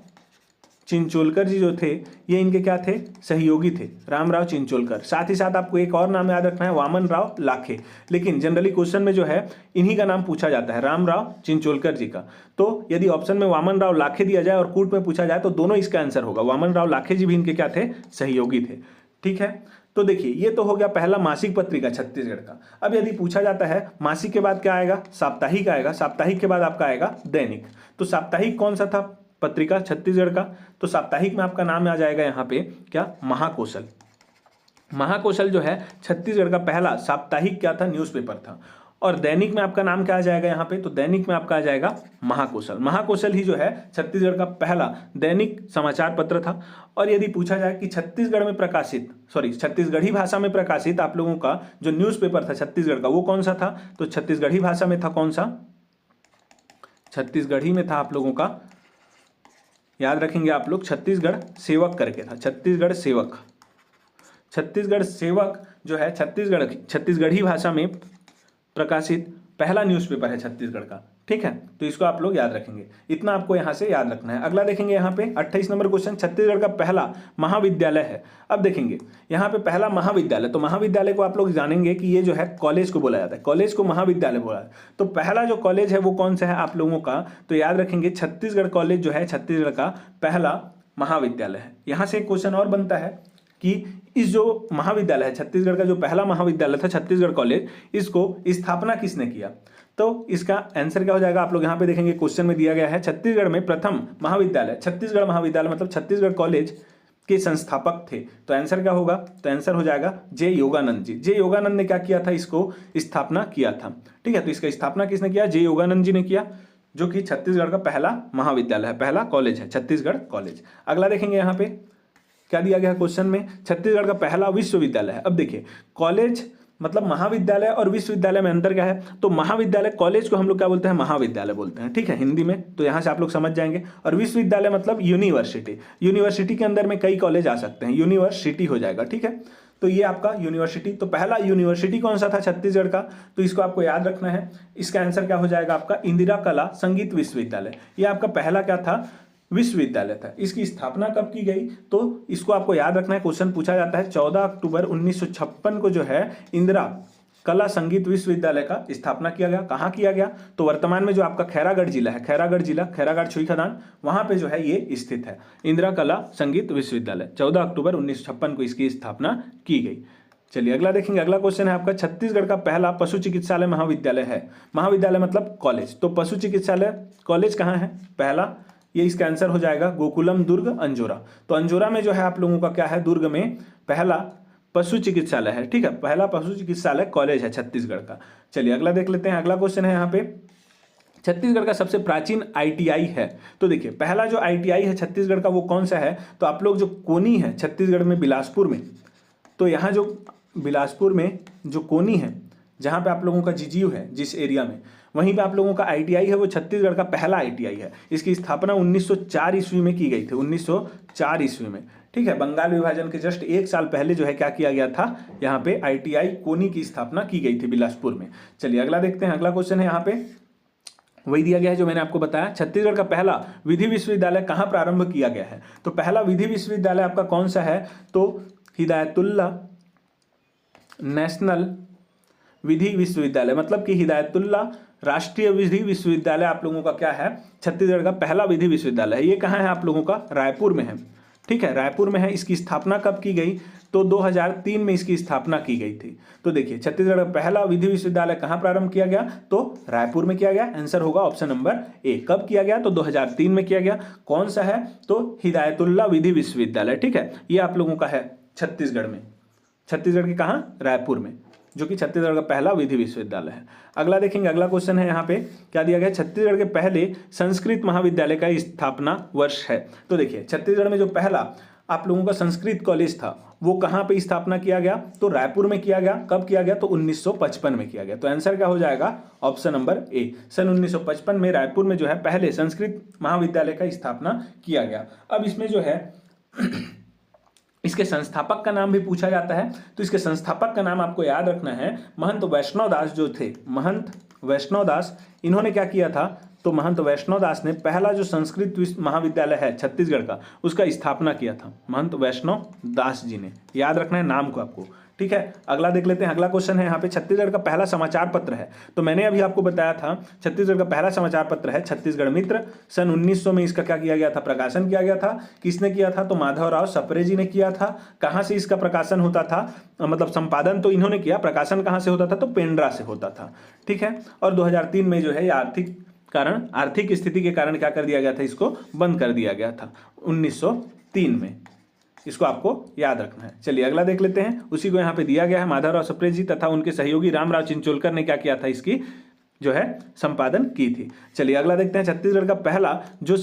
चिंचोलकर जी जो थे ये इनके क्या थे, सहयोगी थे, रामराव चिंचोलकर। साथ ही साथ आपको एक और नाम याद रखना है, वामन राव लाखे। लेकिन जनरली क्वेश्चन में जो है इन्हीं का नाम पूछा जाता है, रामराव चिंचोलकर जी का। तो यदि ऑप्शन में वामन राव लाखे दिया जाए और कूट में पूछा जाए तो दोनों इसका आंसर होगा। वामन राव लाखे जी भी इनके क्या थे, सहयोगी थे। ठीक है, तो देखिए ये तो हो गया पहला मासिक पत्रिका छत्तीसगढ़ का। अब यदि पूछा जाता है मासिक के बाद क्या आएगा, साप्ताहिक आएगा। साप्ताहिक के बाद आपका आएगा दैनिक। तो साप्ताहिक कौन सा था पत्रिका छत्तीसगढ़ का, तो साप्ताहिक में आपका नाम आ जाएगा यहाँ पे क्या, महाकोशल। महाकोशल जो है छत्तीसगढ़ का पहला साप्ताहिक क्या था, न्यूज़पेपर था। और दैनिक में आपका नाम क्या आ जाएगा यहाँ पे, तो दैनिक में आपका आ जाएगा महाकोशल। महाकोशल ही जो है छत्तीसगढ़ का पहला दैनिक समाचार पत्र था। और यदि पूछा जाए कि छत्तीसगढ़ में प्रकाशित, छत्तीसगढ़ी भाषा में प्रकाशित आप लोगों का जो न्यूज़पेपर था छत्तीसगढ़ का, वो कौन सा था, तो छत्तीसगढ़ी भाषा में था। कौन सा, छत्तीसगढ़ी में था आप लोगों का, याद रखेंगे आप लोग, छत्तीसगढ़ सेवक करके था। छत्तीसगढ़ सेवक, छत्तीसगढ़ सेवक जो है छत्तीसगढ़ी भाषा में प्रकाशित पहला न्यूज़पेपर है छत्तीसगढ़ का। ठीक है, तो इसको आप लोग याद रखेंगे, इतना आपको यहाँ से याद रखना है। अगला देखेंगे यहाँ पे 28 नंबर क्वेश्चन, छत्तीसगढ़ का पहला महाविद्यालय है। अब देखेंगे यहाँ पे पहला महाविद्यालय, तो महाविद्यालय को आप लोग जानेंगे कि ये जो है कॉलेज को बोला जाता है, कॉलेज को महाविद्यालय बोला जाता है। तो पहला जो कॉलेज है वो कौन सा है आप लोगों का, तो याद रखेंगे छत्तीसगढ़ कॉलेज जो है छत्तीसगढ़ का पहला महाविद्यालय है। यहाँ से एक क्वेश्चन और बनता है कि इस जो महाविद्यालय है छत्तीसगढ़ का, जो पहला महाविद्यालय था छत्तीसगढ़ कॉलेज, इसको स्थापना किसने किया, तो इसका आंसर क्या हो जाएगा, आप लोग यहाँ पे देखेंगे क्वेश्चन में दिया गया है छत्तीसगढ़ में प्रथम महाविद्यालय, छत्तीसगढ़ महाविद्यालय मतलब छत्तीसगढ़ कॉलेज के संस्थापक थे। तो आंसर क्या होगा, तो आंसर हो जाएगा जे योगानंद जी। जे योगानंद ने क्या किया था, इसको स्थापना किया था। ठीक है, तो इसका स्थापना किसने किया, जे योगानंद जी ने किया, जो कि छत्तीसगढ़ का पहला महाविद्यालय है, पहला कॉलेज है छत्तीसगढ़ कॉलेज। अगला देखेंगे यहाँ पे क्या दिया गया क्वेश्चन में, छत्तीसगढ़ का पहला विश्वविद्यालय है। अब देखिए कॉलेज मतलब महाविद्यालय और विश्वविद्यालय में अंतर क्या है, तो महाविद्यालय, कॉलेज को हम लोग क्या बोलते हैं, महाविद्यालय बोलते हैं। ठीक है, हिंदी में, तो यहाँ से आप लोग समझ जाएंगे। और विश्वविद्यालय मतलब यूनिवर्सिटी, यूनिवर्सिटी के अंदर में कई कॉलेज आ सकते हैं, यूनिवर्सिटी हो जाएगा। ठीक है, तो ये आपका यूनिवर्सिटी, तो पहला यूनिवर्सिटी कौन सा था छत्तीसगढ़ का, तो इसको आपको याद रखना है। इसका आंसर क्या हो जाएगा आपका, इंदिरा कला संगीत विश्वविद्यालय। ये आपका पहला क्या था, विश्वविद्यालय था। इसकी स्थापना कब की गई, तो इसको आपको याद रखना है, क्वेश्चन पूछा जाता है 14 अक्टूबर 1956 को जो है इंदिरा कला संगीत विश्वविद्यालय का स्थापना किया गया। कहाँ किया गया, तो वर्तमान में जो आपका खैरागढ़ जिला है, खैरागढ़ जिला, खैरागढ़ छुई खदान, वहां पे जो है ये स्थित है इंदिरा कला संगीत विश्वविद्यालय। 14 अक्टूबर 1956 को इसकी स्थापना की गई। चलिए अगला देखेंगे। अगला क्वेश्चन है आपका, छत्तीसगढ़ का पहला पशु चिकित्सालय महाविद्यालय है। महाविद्यालय मतलब कॉलेज, तो पशु चिकित्सालय कॉलेज कहाँ है पहला, ये इसका आंसर हो जाएगा गोकुलम, दुर्ग, अंजोरा। तो अंजोरा में जो है आप लोगों का क्या है, दुर्ग में पहला पशु चिकित्सालय है। ठीक है, पहला पशु चिकित्सालय कॉलेज है छत्तीसगढ़ का। चलिए अगला देख लेते हैं। अगला क्वेश्चन है यहाँ पे, छत्तीसगढ़ का सबसे प्राचीन आईटीआई है। तो देखिए पहला जो आईटीआई है छत्तीसगढ़ का वो कौन सा है, तो आप लोग जो कोनी है छत्तीसगढ़ में बिलासपुर में, तो यहाँ जो बिलासपुर में जो कोनी है जहाँ पे आप लोगों का जीजीयू है जिस एरिया में, वहीं पे आप लोगों का आईटीआई है, वो छत्तीसगढ़ का पहला आईटीआई है। इसकी स्थापना 1904 ईस्वी में की गई थी, 1904 ईस्वी में। ठीक है, बंगाल विभाजन के जस्ट 1 साल पहले जो है क्या किया गया था, यहाँ पे आईटीआई कोनी की स्थापना की गई थी बिलासपुर में। चलिए अगला देखते हैं। अगला क्वेश्चन है यहाँ पे वही दिया गया है जो मैंने आपको बताया, छत्तीसगढ़ का पहला विधि विश्वविद्यालय कहाँ प्रारंभ किया गया है। तो पहला विधि विश्वविद्यालय आपका कौन सा है, तो हिदायतुल्ला नेशनल विधि विश्वविद्यालय, मतलब कि हिदायतुल्ला राष्ट्रीय विधि विश्वविद्यालय आप लोगों का क्या है, छत्तीसगढ़ का पहला विधि विश्वविद्यालय है। ये कहाँ है आप लोगों का, रायपुर में है। ठीक है, रायपुर में है। इसकी स्थापना कब की गई, तो 2003 में इसकी स्थापना की गई थी। तो देखिए छत्तीसगढ़ का पहला विधि विश्वविद्यालय कहाँ प्रारंभ किया गया, तो रायपुर में किया गया। आंसर होगा ऑप्शन नंबर ए। कब किया गया, तो 2003 में किया गया। कौन सा है, तो हिदायतुल्ला विधि विश्वविद्यालय। ठीक है, ये आप लोगों का है छत्तीसगढ़ में, छत्तीसगढ़ के कहाँ, रायपुर में, जो कि छत्तीसगढ़ का पहला विधि विश्वविद्यालय है। अगला देखेंगे। अगला क्वेश्चन है यहाँ पे क्या दिया गया, छत्तीसगढ़ के पहले संस्कृत महाविद्यालय का स्थापना वर्ष है। तो देखिए छत्तीसगढ़ में जो पहला आप लोगों का संस्कृत कॉलेज था वो कहाँ पे स्थापना किया गया, तो रायपुर में किया गया। कब किया गया, तो 1955 में किया गया। तो आंसर क्या हो जाएगा, ऑप्शन नंबर ए। सन 1955 में रायपुर में जो है पहले संस्कृत महाविद्यालय का स्थापना किया गया। अब इसमें जो है इसके संस्थापक का नाम भी पूछा जाता है, तो इसके संस्थापक का नाम आपको याद रखना है, महंत वैष्णव दास जो थे, महंत वैष्णव दास। इन्होंने क्या किया था, तो महंत वैष्णव दास ने पहला जो संस्कृत महाविद्यालय है छत्तीसगढ़ का उसका स्थापना किया था, महंत वैष्णव दास जी ने। याद रखना है नाम को आपको। ठीक है, अगला देख लेते हैं। अगला क्वेश्चन है यहाँ पे, छत्तीसगढ़ का पहला समाचार पत्र है। तो मैंने अभी आपको बताया था छत्तीसगढ़ का पहला समाचार पत्र है छत्तीसगढ़ मित्र। सन 1900 में इसका क्या किया गया था, प्रकाशन किया गया था। किसने किया था, तो माधवराव सप्रे जी ने किया था। कहाँ से इसका प्रकाशन होता था, मतलब संपादन तो इन्होंने किया, प्रकाशन कहाँ से होता था, तो पेंड्रा से होता था। ठीक है, और 2003 में जो है आर्थिक स्थिति के कारण क्या कर दिया गया था, इसको बंद कर दिया गया था 1903 में। इसको आपको याद रखना है। चलिए अगला देख लेते हैं। उसी को यहाँ पे दिया गया है, माधवराव सप्रे जी तथा उनके सहयोगी रामराव चिंचोलकर ने क्या किया था, इसकी जो है संपादन की थी। चलिए अगला देखते हैं। छत्तीसगढ़ का पहला जो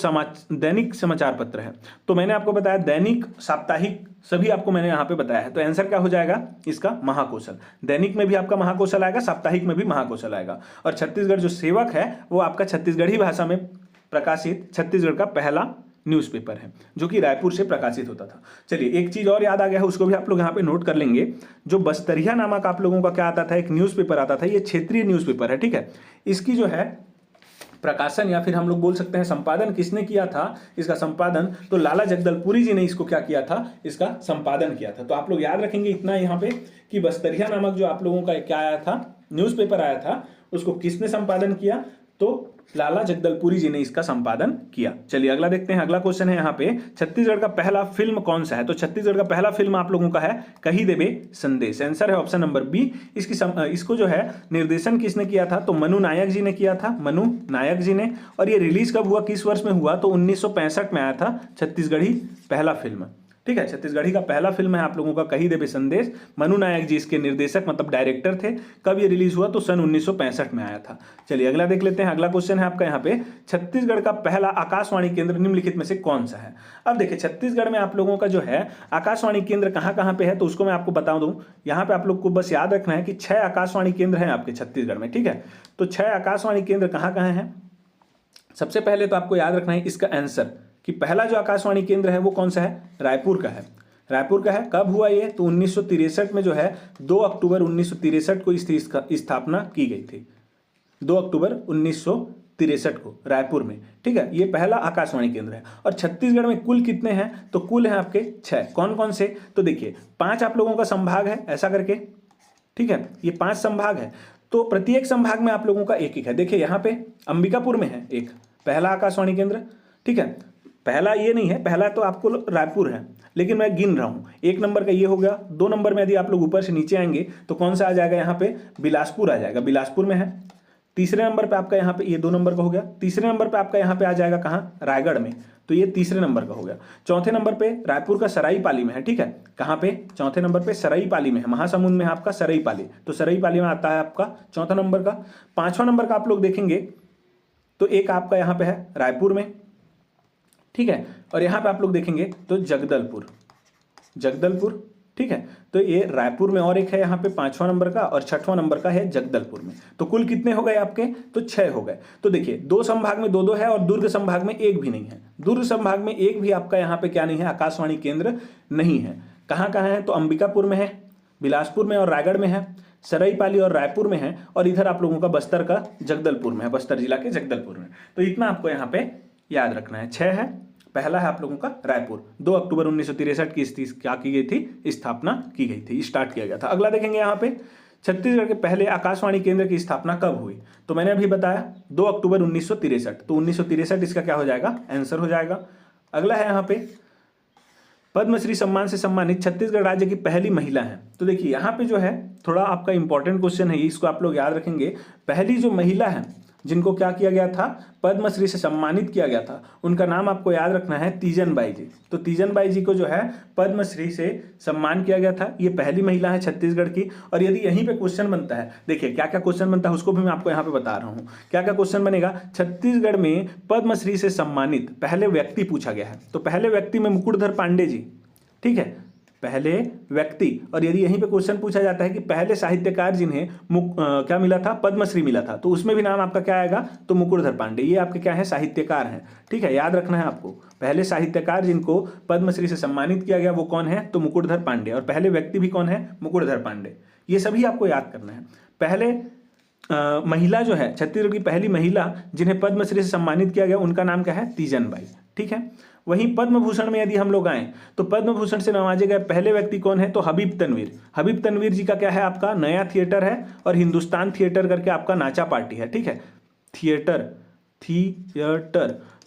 दैनिक समाचार पत्र है, तो मैंने आपको बताया दैनिक, साप्ताहिक सभी आपको मैंने यहाँ पे बताया है। तो आंसर क्या हो जाएगा इसका, महाकौशल। दैनिक में भी आपका महाकौशल आएगा, साप्ताहिक में भी महाकौशल आएगा। और छत्तीसगढ़ जो सेवक है वो आपका छत्तीसगढ़ी भाषा में प्रकाशित छत्तीसगढ़ का पहला न्यूज़पेपर है, जो कि रायपुर से प्रकाशित होता था। चलिए एक चीज़ और याद आ गया है, उसको भी आप लोग यहाँ पे नोट कर लेंगे। जो बस्तरिया नामक आप लोगों का क्या आता था, एक न्यूज़पेपर आता था, ये क्षेत्रीय न्यूज़पेपर है। ठीक है, इसकी जो है प्रकाशन या फिर हम लोग बोल सकते हैं संपादन किसने किया था, इसका संपादन तो लाला जगदलपुरी जी ने इसको क्या किया था, इसका संपादन किया था। तो आप लोग याद रखेंगे इतना यहाँ पे कि बस्तरिया नामक जो आप लोगों का क्या आया था, न्यूज़पेपर आया था, उसको किसने संपादन किया, तो लाला जगदलपुरी जी ने इसका संपादन किया। चलिए अगला देखते हैं। अगला क्वेश्चन है यहाँ पे, छत्तीसगढ़ का पहला फिल्म कौन सा है। तो छत्तीसगढ़ का पहला फिल्म आप लोगों का है कही देबे संदेश। आंसर है ऑप्शन नंबर बी। इसको जो है निर्देशन किसने किया था, तो मनु नायक जी ने किया था, मनु नायक जी ने। और ये रिलीज कब हुआ, किस वर्ष में हुआ, तो 1965 में आया था छत्तीसगढ़ी पहला फिल्म। ठीक है, छत्तीसगढ़ी का पहला फिल्म है आप लोगों का कही देबे संदेश। मनु नायक जी इसके निर्देशक मतलब डायरेक्टर थे। कब ये रिलीज हुआ, तो सन 1965 में आया था। चलिए अगला देख लेते हैं। अगला क्वेश्चन है आपका यहाँ पे, छत्तीसगढ़ का पहला आकाशवाणी केंद्र निम्नलिखित में से कौन सा है। अब देखिए छत्तीसगढ़ में आप लोगों का जो है आकाशवाणी केंद्र कहाँ कहाँ पे है, तो उसको मैं आपको बता दूं। यहाँ पे आप लोग को बस याद रखना है कि 6 आकाशवाणी केंद्र हैं आपके छत्तीसगढ़ में। ठीक है, तो 6 आकाशवाणी केंद्र कहाँ कहाँ हैं। सबसे पहले तो आपको याद रखना है इसका आंसर कि पहला जो आकाशवाणी केंद्र है वो कौन सा है, रायपुर का है। रायपुर का है। कब हुआ ये, तो 1963 में जो है 2 अक्टूबर 1963 को इसकी स्थापना की गई थी। 2 अक्टूबर 1963 को रायपुर में। ठीक है, ये पहला आकाशवाणी केंद्र है। और छत्तीसगढ़ में कुल कितने हैं, तो कुल हैं आपके 6। कौन कौन से, तो देखिए 5 आप लोगों का संभाग है ऐसा करके। ठीक है, ये 5 संभाग है, तो प्रत्येक संभाग में आप लोगों का एक एक है। देखिए यहाँ पे अंबिकापुर में है एक पहला आकाशवाणी केंद्र। ठीक है, पहला ये नहीं है, पहला तो आपको रायपुर है, लेकिन मैं गिन रहा हूँ। 1 नंबर का ये हो गया। 2 नंबर में यदि आप लोग ऊपर से नीचे आएंगे तो कौन सा आ जाएगा यहाँ पे, बिलासपुर आ जाएगा, बिलासपुर में है। तीसरे नंबर पे आपका यहाँ पे ये 2 नंबर का हो गया। तीसरे नंबर पे आपका यहाँ पे आ जाएगा कहाँ, रायगढ़ में, तो ये तीसरे नंबर का हो गया। चौथे नंबर पे रायपुर का सराईपाली में है, ठीक है। कहाँ पे, चौथे नंबर पे सराईपाली में है, महासमुंद में है आपका सराईपाली, तो सराईपाली में आता है आपका चौथा नंबर का। 5वां नंबर का आप लोग देखेंगे तो एक आपका यहाँ पे है रायपुर में, ठीक है। और यहाँ पे आप लोग देखेंगे तो जगदलपुर, जगदलपुर, ठीक है। तो ये रायपुर में और एक है यहाँ पे 5वां नंबर का, और 6वां नंबर का है जगदलपुर में। तो कुल कितने हो गए आपके, तो 6 हो गए। तो देखिए 2 संभाग में 2-2 है और दुर्ग संभाग में 1 भी नहीं है। दुर्ग संभाग में 1 भी आपका यहाँ पे क्या नहीं है, आकाशवाणी केंद्र नहीं है। कहाँ कहाँ है, तो अंबिकापुर में है, बिलासपुर में और रायगढ़ में है, सराईपाली और रायपुर में है, और इधर आप लोगों का बस्तर का जगदलपुर में है, बस्तर जिला के जगदलपुर में। तो इतना आपको यहाँ पे याद रखना है। 6 है, पहला है आप लोगों का रायपुर, 2 अक्टूबर 1963 की क्या की गई थी, स्थापना की गई थी, स्टार्ट किया गया था। अगला देखेंगे यहाँ पे, छत्तीसगढ़ के पहले आकाशवाणी केंद्र की स्थापना कब हुई, तो मैंने अभी बताया 2 अक्टूबर 1963, तो 1963 इसका क्या हो जाएगा, आंसर हो जाएगा। अगला है यहाँ पे, पद्मश्री सम्मान से सम्मानित छत्तीसगढ़ राज्य की पहली महिला है। तो देखिए यहाँ पे जो है थोड़ा आपका इंपॉर्टेंट क्वेश्चन है, इसको आप लोग याद रखेंगे। पहली जो महिला है जिनको क्या किया गया था, पद्मश्री से सम्मानित किया गया था, उनका नाम आपको याद रखना है तीजन बाई जी। तो तीजन बाई जी को जो है पद्मश्री से सम्मान किया गया था, ये पहली महिला है छत्तीसगढ़ की। और यदि यहीं पे क्वेश्चन बनता है, देखिए क्या क्या क्वेश्चन बनता है उसको भी मैं आपको यहाँ पे बता रहा हूँ। क्या क्या क्वेश्चन बनेगा, छत्तीसगढ़ में पद्मश्री से सम्मानित पहले व्यक्ति पूछा गया है, तो पहले व्यक्ति में मुकुटधर पांडे जी, ठीक है, पहले व्यक्ति। और यदि यहीं पे क्वेश्चन पूछा जाता है कि पहले साहित्यकार जिन्हें क्या मिला था, पद्मश्री मिला था, तो उसमें भी नाम आपका क्या आएगा, तो मुकुटधर पांडे। ये आपके क्या है, साहित्यकार हैं, ठीक है, याद रखना है आपको। पहले साहित्यकार जिनको पद्मश्री से सम्मानित किया गया वो कौन है, तो मुकुटधर पांडे। और पहले व्यक्ति भी कौन है, मुकुटधर पांडे। ये सभी आपको याद करना है। पहले महिला जो है, छत्तीसगढ़ की पहली महिला जिन्हें पद्मश्री से सम्मानित किया गया, उनका नाम क्या है, तीजन बाई, ठीक है। वहीं पद्म भूषण में यदि हम लोग आए तो पद्म भूषण से नवाजे गए पहले व्यक्ति कौन है, तो हबीब तनवीर। हबीब तनवीर जी का क्या है, आपका नया थिएटर है और हिंदुस्तान थिएटर करके आपका नाचा पार्टी है, ठीक है। थिएटर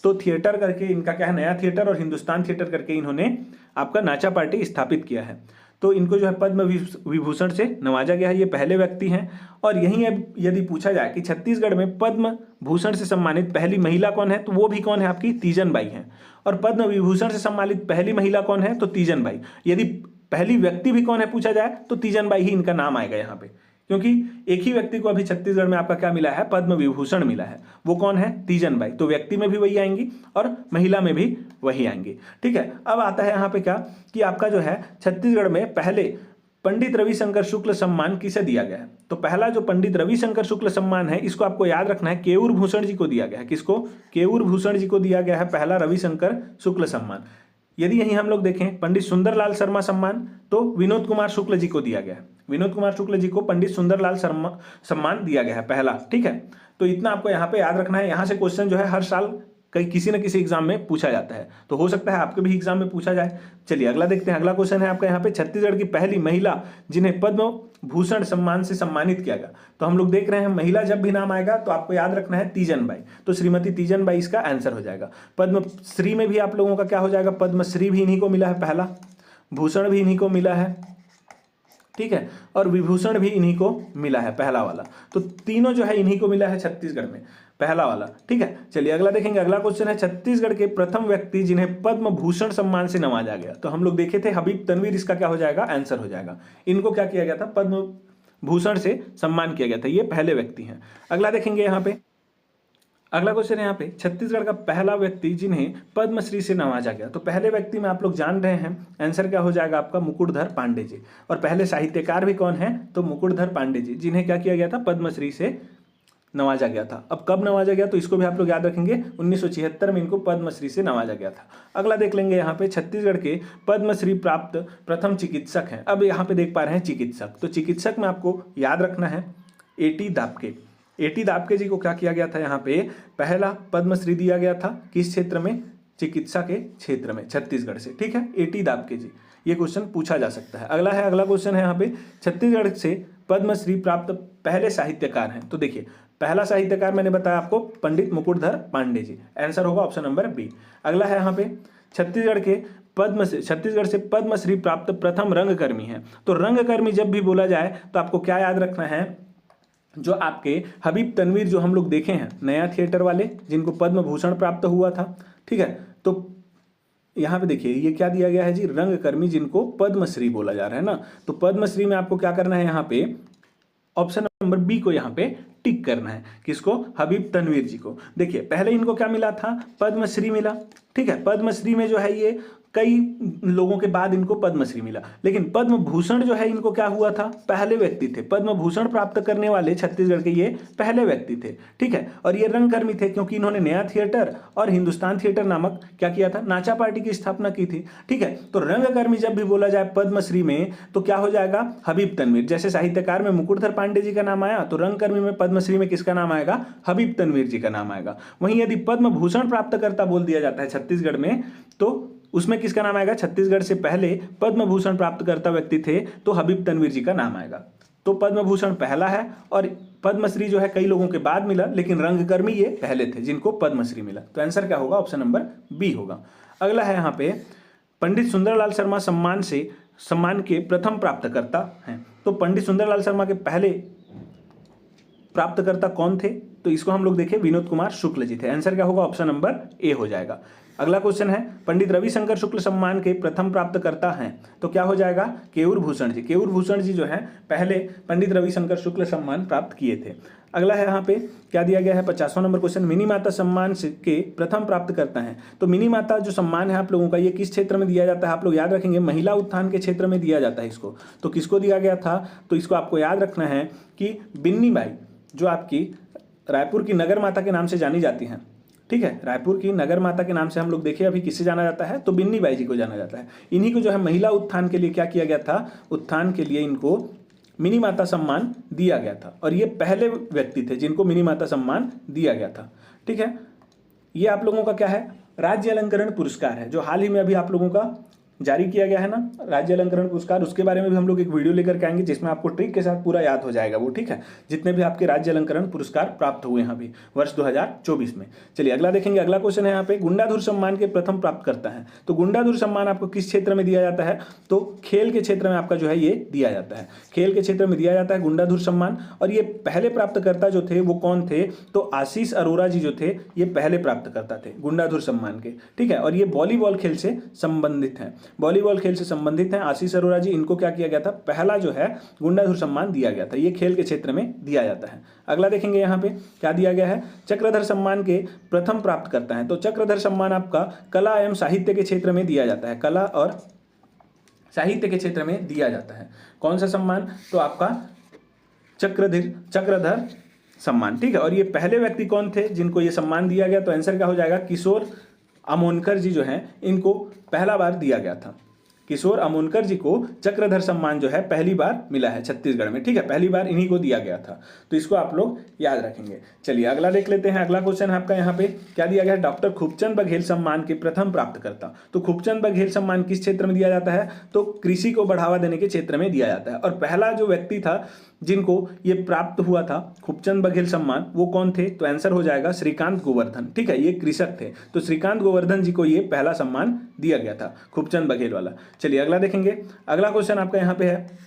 तो थिएटर करके इनका क्या है, नया थिएटर, और हिंदुस्तान थिएटर करके इन्होंने आपका नाचा पार्टी स्थापित किया है। तो इनको जो है पद्म विभूषण से नवाजा गया है, ये पहले व्यक्ति हैं। और यहीं अब यदि पूछा जाए कि छत्तीसगढ़ में पद्म भूषण से सम्मानित पहली महिला कौन है, तो वो भी कौन है, आपकी तीजन बाई हैं। और पद्म विभूषण से सम्मानित पहली महिला कौन है, तो तीजन बाई। यदि पहली व्यक्ति भी कौन है पूछा जाए तो तीजन बाई ही इनका नाम आएगा यहाँ पे, क्योंकि एक ही व्यक्ति को अभी छत्तीसगढ़ में आपका क्या मिला है, पद्म विभूषण मिला है, वो कौन है, तीजन बाई। तो व्यक्ति में भी वही आएंगी और महिला में भी वही आएंगी, ठीक है। अब आता है यहाँ पे क्या कि आपका जो है छत्तीसगढ़ में पहले पंडित रविशंकर शुक्ल सम्मान किसे दिया गया है, तो पहला जो पंडित रविशंकर शुक्ल सम्मान है इसको आपको याद रखना है, केयूर भूषण जी को दिया गया है। किसको, केयूर भूषण जी को दिया गया है पहला रविशंकर शुक्ल सम्मान। यदि यहीं हम लोग देखें पंडित सुंदरलाल शर्मा सम्मान, तो विनोद कुमार शुक्ल जी को दिया गया है। विनोद कुमार शुक्ल जी को पंडित सुंदरलाल शर्मा सम्मान दिया गया है पहला, ठीक है। तो इतना आपको यहाँ पे याद रखना है। यहाँ से क्वेश्चन जो है हर साल कहीं किसी न किसी एग्जाम में पूछा जाता है, तो हो सकता है आपके भी एग्जाम में पूछा जाए। चलिए अगला देखते हैं। अगला क्वेश्चन है आपका यहाँ पे, छत्तीसगढ़ की पहली महिला जिन्हें पद्म भूषण सम्मान से सम्मानित किया गया। तो हम लोग देख रहे हैं महिला जब भी नाम आएगा तो आपको याद रखना है तीजन बाई, तो श्रीमती तीजन बाई इसका आंसर हो जाएगा। पद्मश्री में भी आप लोगों का क्या हो जाएगा, पद्मश्री भी इन्हीं को मिला है पहला, भूषण भी इन्हीं को मिला है, ठीक है, और विभूषण भी इन्हीं को मिला है पहला वाला। तो तीनों जो है इन्हीं को मिला है छत्तीसगढ़ में पहला वाला, ठीक है। चलिए अगला देखेंगे। अगला क्वेश्चन है, छत्तीसगढ़ के प्रथम व्यक्ति जिन्हें पद्म भूषण सम्मान से नवाजा गया। तो हम लोग देखे थे हबीब तनवीर, इसका क्या हो जाएगा, आंसर हो जाएगा। इनको क्या किया गया था, पद्म भूषण से सम्मान किया गया था, ये पहले व्यक्ति हैं। अगला देखेंगे यहाँ पे, अगला क्वेश्चन है यहाँ पे, छत्तीसगढ़ का पहला व्यक्ति जिन्हें पद्मश्री से नवाजा गया। तो पहले व्यक्ति में आप लोग जान रहे हैं, आंसर क्या हो जाएगा आपका, मुकुटधर पांडे जी। और पहले साहित्यकार भी कौन है, तो मुकुटधर पांडे जी, जिन्हें क्या किया गया था, पद्मश्री से नवाजा गया था। अब कब नवाजा गया, तो इसको भी आप लोग याद रखेंगे, 1976 में इनको पद्मश्री से नवाजा गया था। अगला देख लेंगे यहाँ पे, छत्तीसगढ़ के पद्मश्री प्राप्त प्रथम चिकित्सक हैं। अब यहाँ पे देख पा रहे हैं चिकित्सक, तो चिकित्सक में आपको याद रखना है एटी दाबके। एटी दाबके जी को क्या किया गया था, यहाँ पे पहला पद्मश्री दिया गया था, किस क्षेत्र में, चिकित्सा के क्षेत्र में, छत्तीसगढ़ से, ठीक है, एटी दाबके जी। ये क्वेश्चन पूछा जा सकता है। अगला क्वेश्चन है यहाँ पे, छत्तीसगढ़ से पद्मश्री प्राप्त पहले साहित्यकार हैं? तो देखिए, पहला साहित्यकार मैंने बताया आपको पंडित मुकुटधर पांडे जी। आंसर होगा ऑप्शन नंबर बी। अगला है यहाँ पे छत्तीसगढ़ से पद्मश्री प्राप्त प्रथम रंगकर्मी है। तो रंगकर्मी जब भी बोला जाए तो आपको क्या याद रखना है, जो आपके हबीब तनवीर जो हम लोग देखे हैं नया थिएटर वाले, जिनको पद्म भूषण प्राप्त हुआ था, ठीक है। तो यहाँ पे देखिए ये क्या दिया गया है जी, रंगकर्मी जिनको पद्मश्री बोला जा रहा है ना। तो पद्मश्री में आपको क्या करना है, यहाँ पे ऑप्शन नंबर बी को यहाँ पे टिक करना है। किसको? हबीब तनवीर जी को। देखिए पहले इनको क्या मिला था, पद्मश्री मिला, ठीक है। पद्मश्री में जो है ये कई लोगों के बाद इनको पद्मश्री मिला, लेकिन पद्म भूषण जो है इनको क्या हुआ था, पहले व्यक्ति थे। पद्म भूषण प्राप्त करने वाले छत्तीसगढ़ के ये पहले व्यक्ति थे, ठीक है। और ये रंगकर्मी थे क्योंकि इन्होंने नया थिएटर और हिंदुस्तान थिएटर नामक क्या किया था, नाचा पार्टी की स्थापना की थी, ठीक है। तो रंगकर्मी जब भी बोला जाए पद्मश्री में तो क्या हो जाएगा, हबीब तनवीर। जैसे साहित्यकार में मुकुटधर पांडे जी का नाम आया, तो रंगकर्मी में पद्मश्री में किसका नाम आएगा, हबीब तनवीर जी का नाम आएगा। वहीं यदि पद्म भूषण प्राप्तकर्ता बोल दिया जाता है छत्तीसगढ़ में, तो उसमें किसका नाम आएगा, छत्तीसगढ़ से पहले पद्म भूषण प्राप्तकर्ता व्यक्ति थे तो हबीब तनवीर जी का नाम आएगा। तो पद्म भूषण पहला है और पद्मश्री जो है कई लोगों के बाद मिला, लेकिन रंगकर्मी ये पहले थे जिनको पद्मश्री मिला। तो आंसर क्या होगा, ऑप्शन नंबर बी होगा। अगला है यहाँ पे पंडित सुंदरलाल शर्मा सम्मान के प्रथम प्राप्तकर्ता हैं। तो पंडित सुंदरलाल शर्मा के पहले प्राप्तकर्ता कौन थे, तो इसको हम लोग देखें, विनोद कुमार शुक्ल जी थे। आंसर क्या होगा, ऑप्शन नंबर ए हो जाएगा। अगला क्वेश्चन है पंडित रविशंकर शुक्ल सम्मान के प्रथम प्राप्तकर्ता हैं, तो क्या हो जाएगा, केयूर भूषण जी। केयूर भूषण जी जो है पहले पंडित रविशंकर शुक्ल सम्मान प्राप्त किए थे। अगला है यहाँ पे क्या दिया गया है, 50वां नंबर क्वेश्चन, मिनी माता सम्मान के प्रथम प्राप्तकर्ता हैं। तो मिनी माता जो सम्मान है आप लोगों का, ये किस क्षेत्र में दिया जाता है, आप लोग याद रखेंगे, महिला उत्थान के क्षेत्र में दिया जाता है इसको। तो किसको दिया गया था, तो इसको आपको याद रखना है कि बिन्नी बाई जो आपकी रायपुर की नगर माता के नाम से जानी जाती हैं, ठीक है। रायपुर की नगर माता के नाम से हम लोग देखें अभी किससे जाना जाता है, तो बिन्नी बाई जी को जाना जाता है। इन्हीं को जो है महिला उत्थान के लिए क्या किया गया था, उत्थान के लिए इनको मिनी माता सम्मान दिया गया था, और ये पहले व्यक्ति थे जिनको मिनी माता सम्मान दिया गया था, ठीक है। ये आप लोगों का क्या है, राज्य अलंकरण पुरस्कार है, जो हाल ही में अभी आप लोगों का जारी किया गया है ना, राज्य अलंकरण पुरस्कार। उसके बारे में भी हम लोग एक वीडियो लेकर के आएंगे जिसमें आपको ट्रिक के साथ पूरा याद हो जाएगा वो, ठीक है, जितने भी आपके राज्य अलंकरण पुरस्कार प्राप्त हुए हैं अभी वर्ष 2024 में। चलिए अगला देखेंगे। अगला क्वेश्चन है यहाँ पे गुंडाधुर सम्मान के प्रथम प्राप्त करता है। तो गुंडाधुर सम्मान आपको किस क्षेत्र में दिया जाता है, तो खेल के क्षेत्र में आपका जो है ये दिया जाता है, खेल के क्षेत्र में दिया जाता है गुंडाधुर सम्मान। और ये पहले प्राप्तकर्ता जो थे वो कौन थे, तो आशीष अरोरा जी जो थे ये पहले प्राप्तकर्ता थे गुंडाधुर सम्मान के, ठीक है। और ये वॉलीबॉल खेल से संबंधित हैं, वॉलीबॉल खेल से संबंधित हैं आशीष अरोरा जी। इनको क्या किया गया था, पहला जो है गुंडाधुर सम्मान दिया गया था, ये खेल के क्षेत्र में दिया जाता है। अगला देखेंगे यहाँ पे क्या दिया गया है, चक्रधर सम्मान के प्रथम प्राप्त करता है। तो चक्रधर सम्मान आपका कला एवं साहित्य के क्षेत्र में दिया जाता है, कला और साहित्य के क्षेत्र में दिया जाता है। कौन सा सम्मान, तो आपका चक्रधर सम्मान, ठीक है। और ये पहले व्यक्ति कौन थे जिनको ये सम्मान दिया गया, तो आंसर क्या हो जाएगा, किशोर अमोनकर जी जो हैं इनको पहला बार दिया गया था। किशोर अमोनकर जी को चक्रधर सम्मान जो है पहली बार मिला है छत्तीसगढ़ में, ठीक है, पहली बार इन्हीं को दिया गया था। तो इसको आप लोग याद रखेंगे। चलिए अगला देख लेते हैं। अगला क्वेश्चन है आपका यहाँ पे क्या दिया गया है, डॉक्टर खूबचंद बघेल सम्मान के प्रथम प्राप्तकर्ता। तो खूबचंद बघेल सम्मान किस क्षेत्र में दिया जाता है, तो कृषि को बढ़ावा देने के क्षेत्र में दिया जाता है। और पहला जो व्यक्ति था जिनको ये प्राप्त हुआ था खूबचंद बघेल सम्मान, वो कौन थे, तो आंसर हो जाएगा श्रीकांत गोवर्धन, ठीक है, ये कृषक थे। तो श्रीकांत गोवर्धन जी को ये पहला सम्मान दिया गया था, खूबचंद बघेल वाला। चलिए अगला देखेंगे। अगला क्वेश्चन आपका यहाँ पे है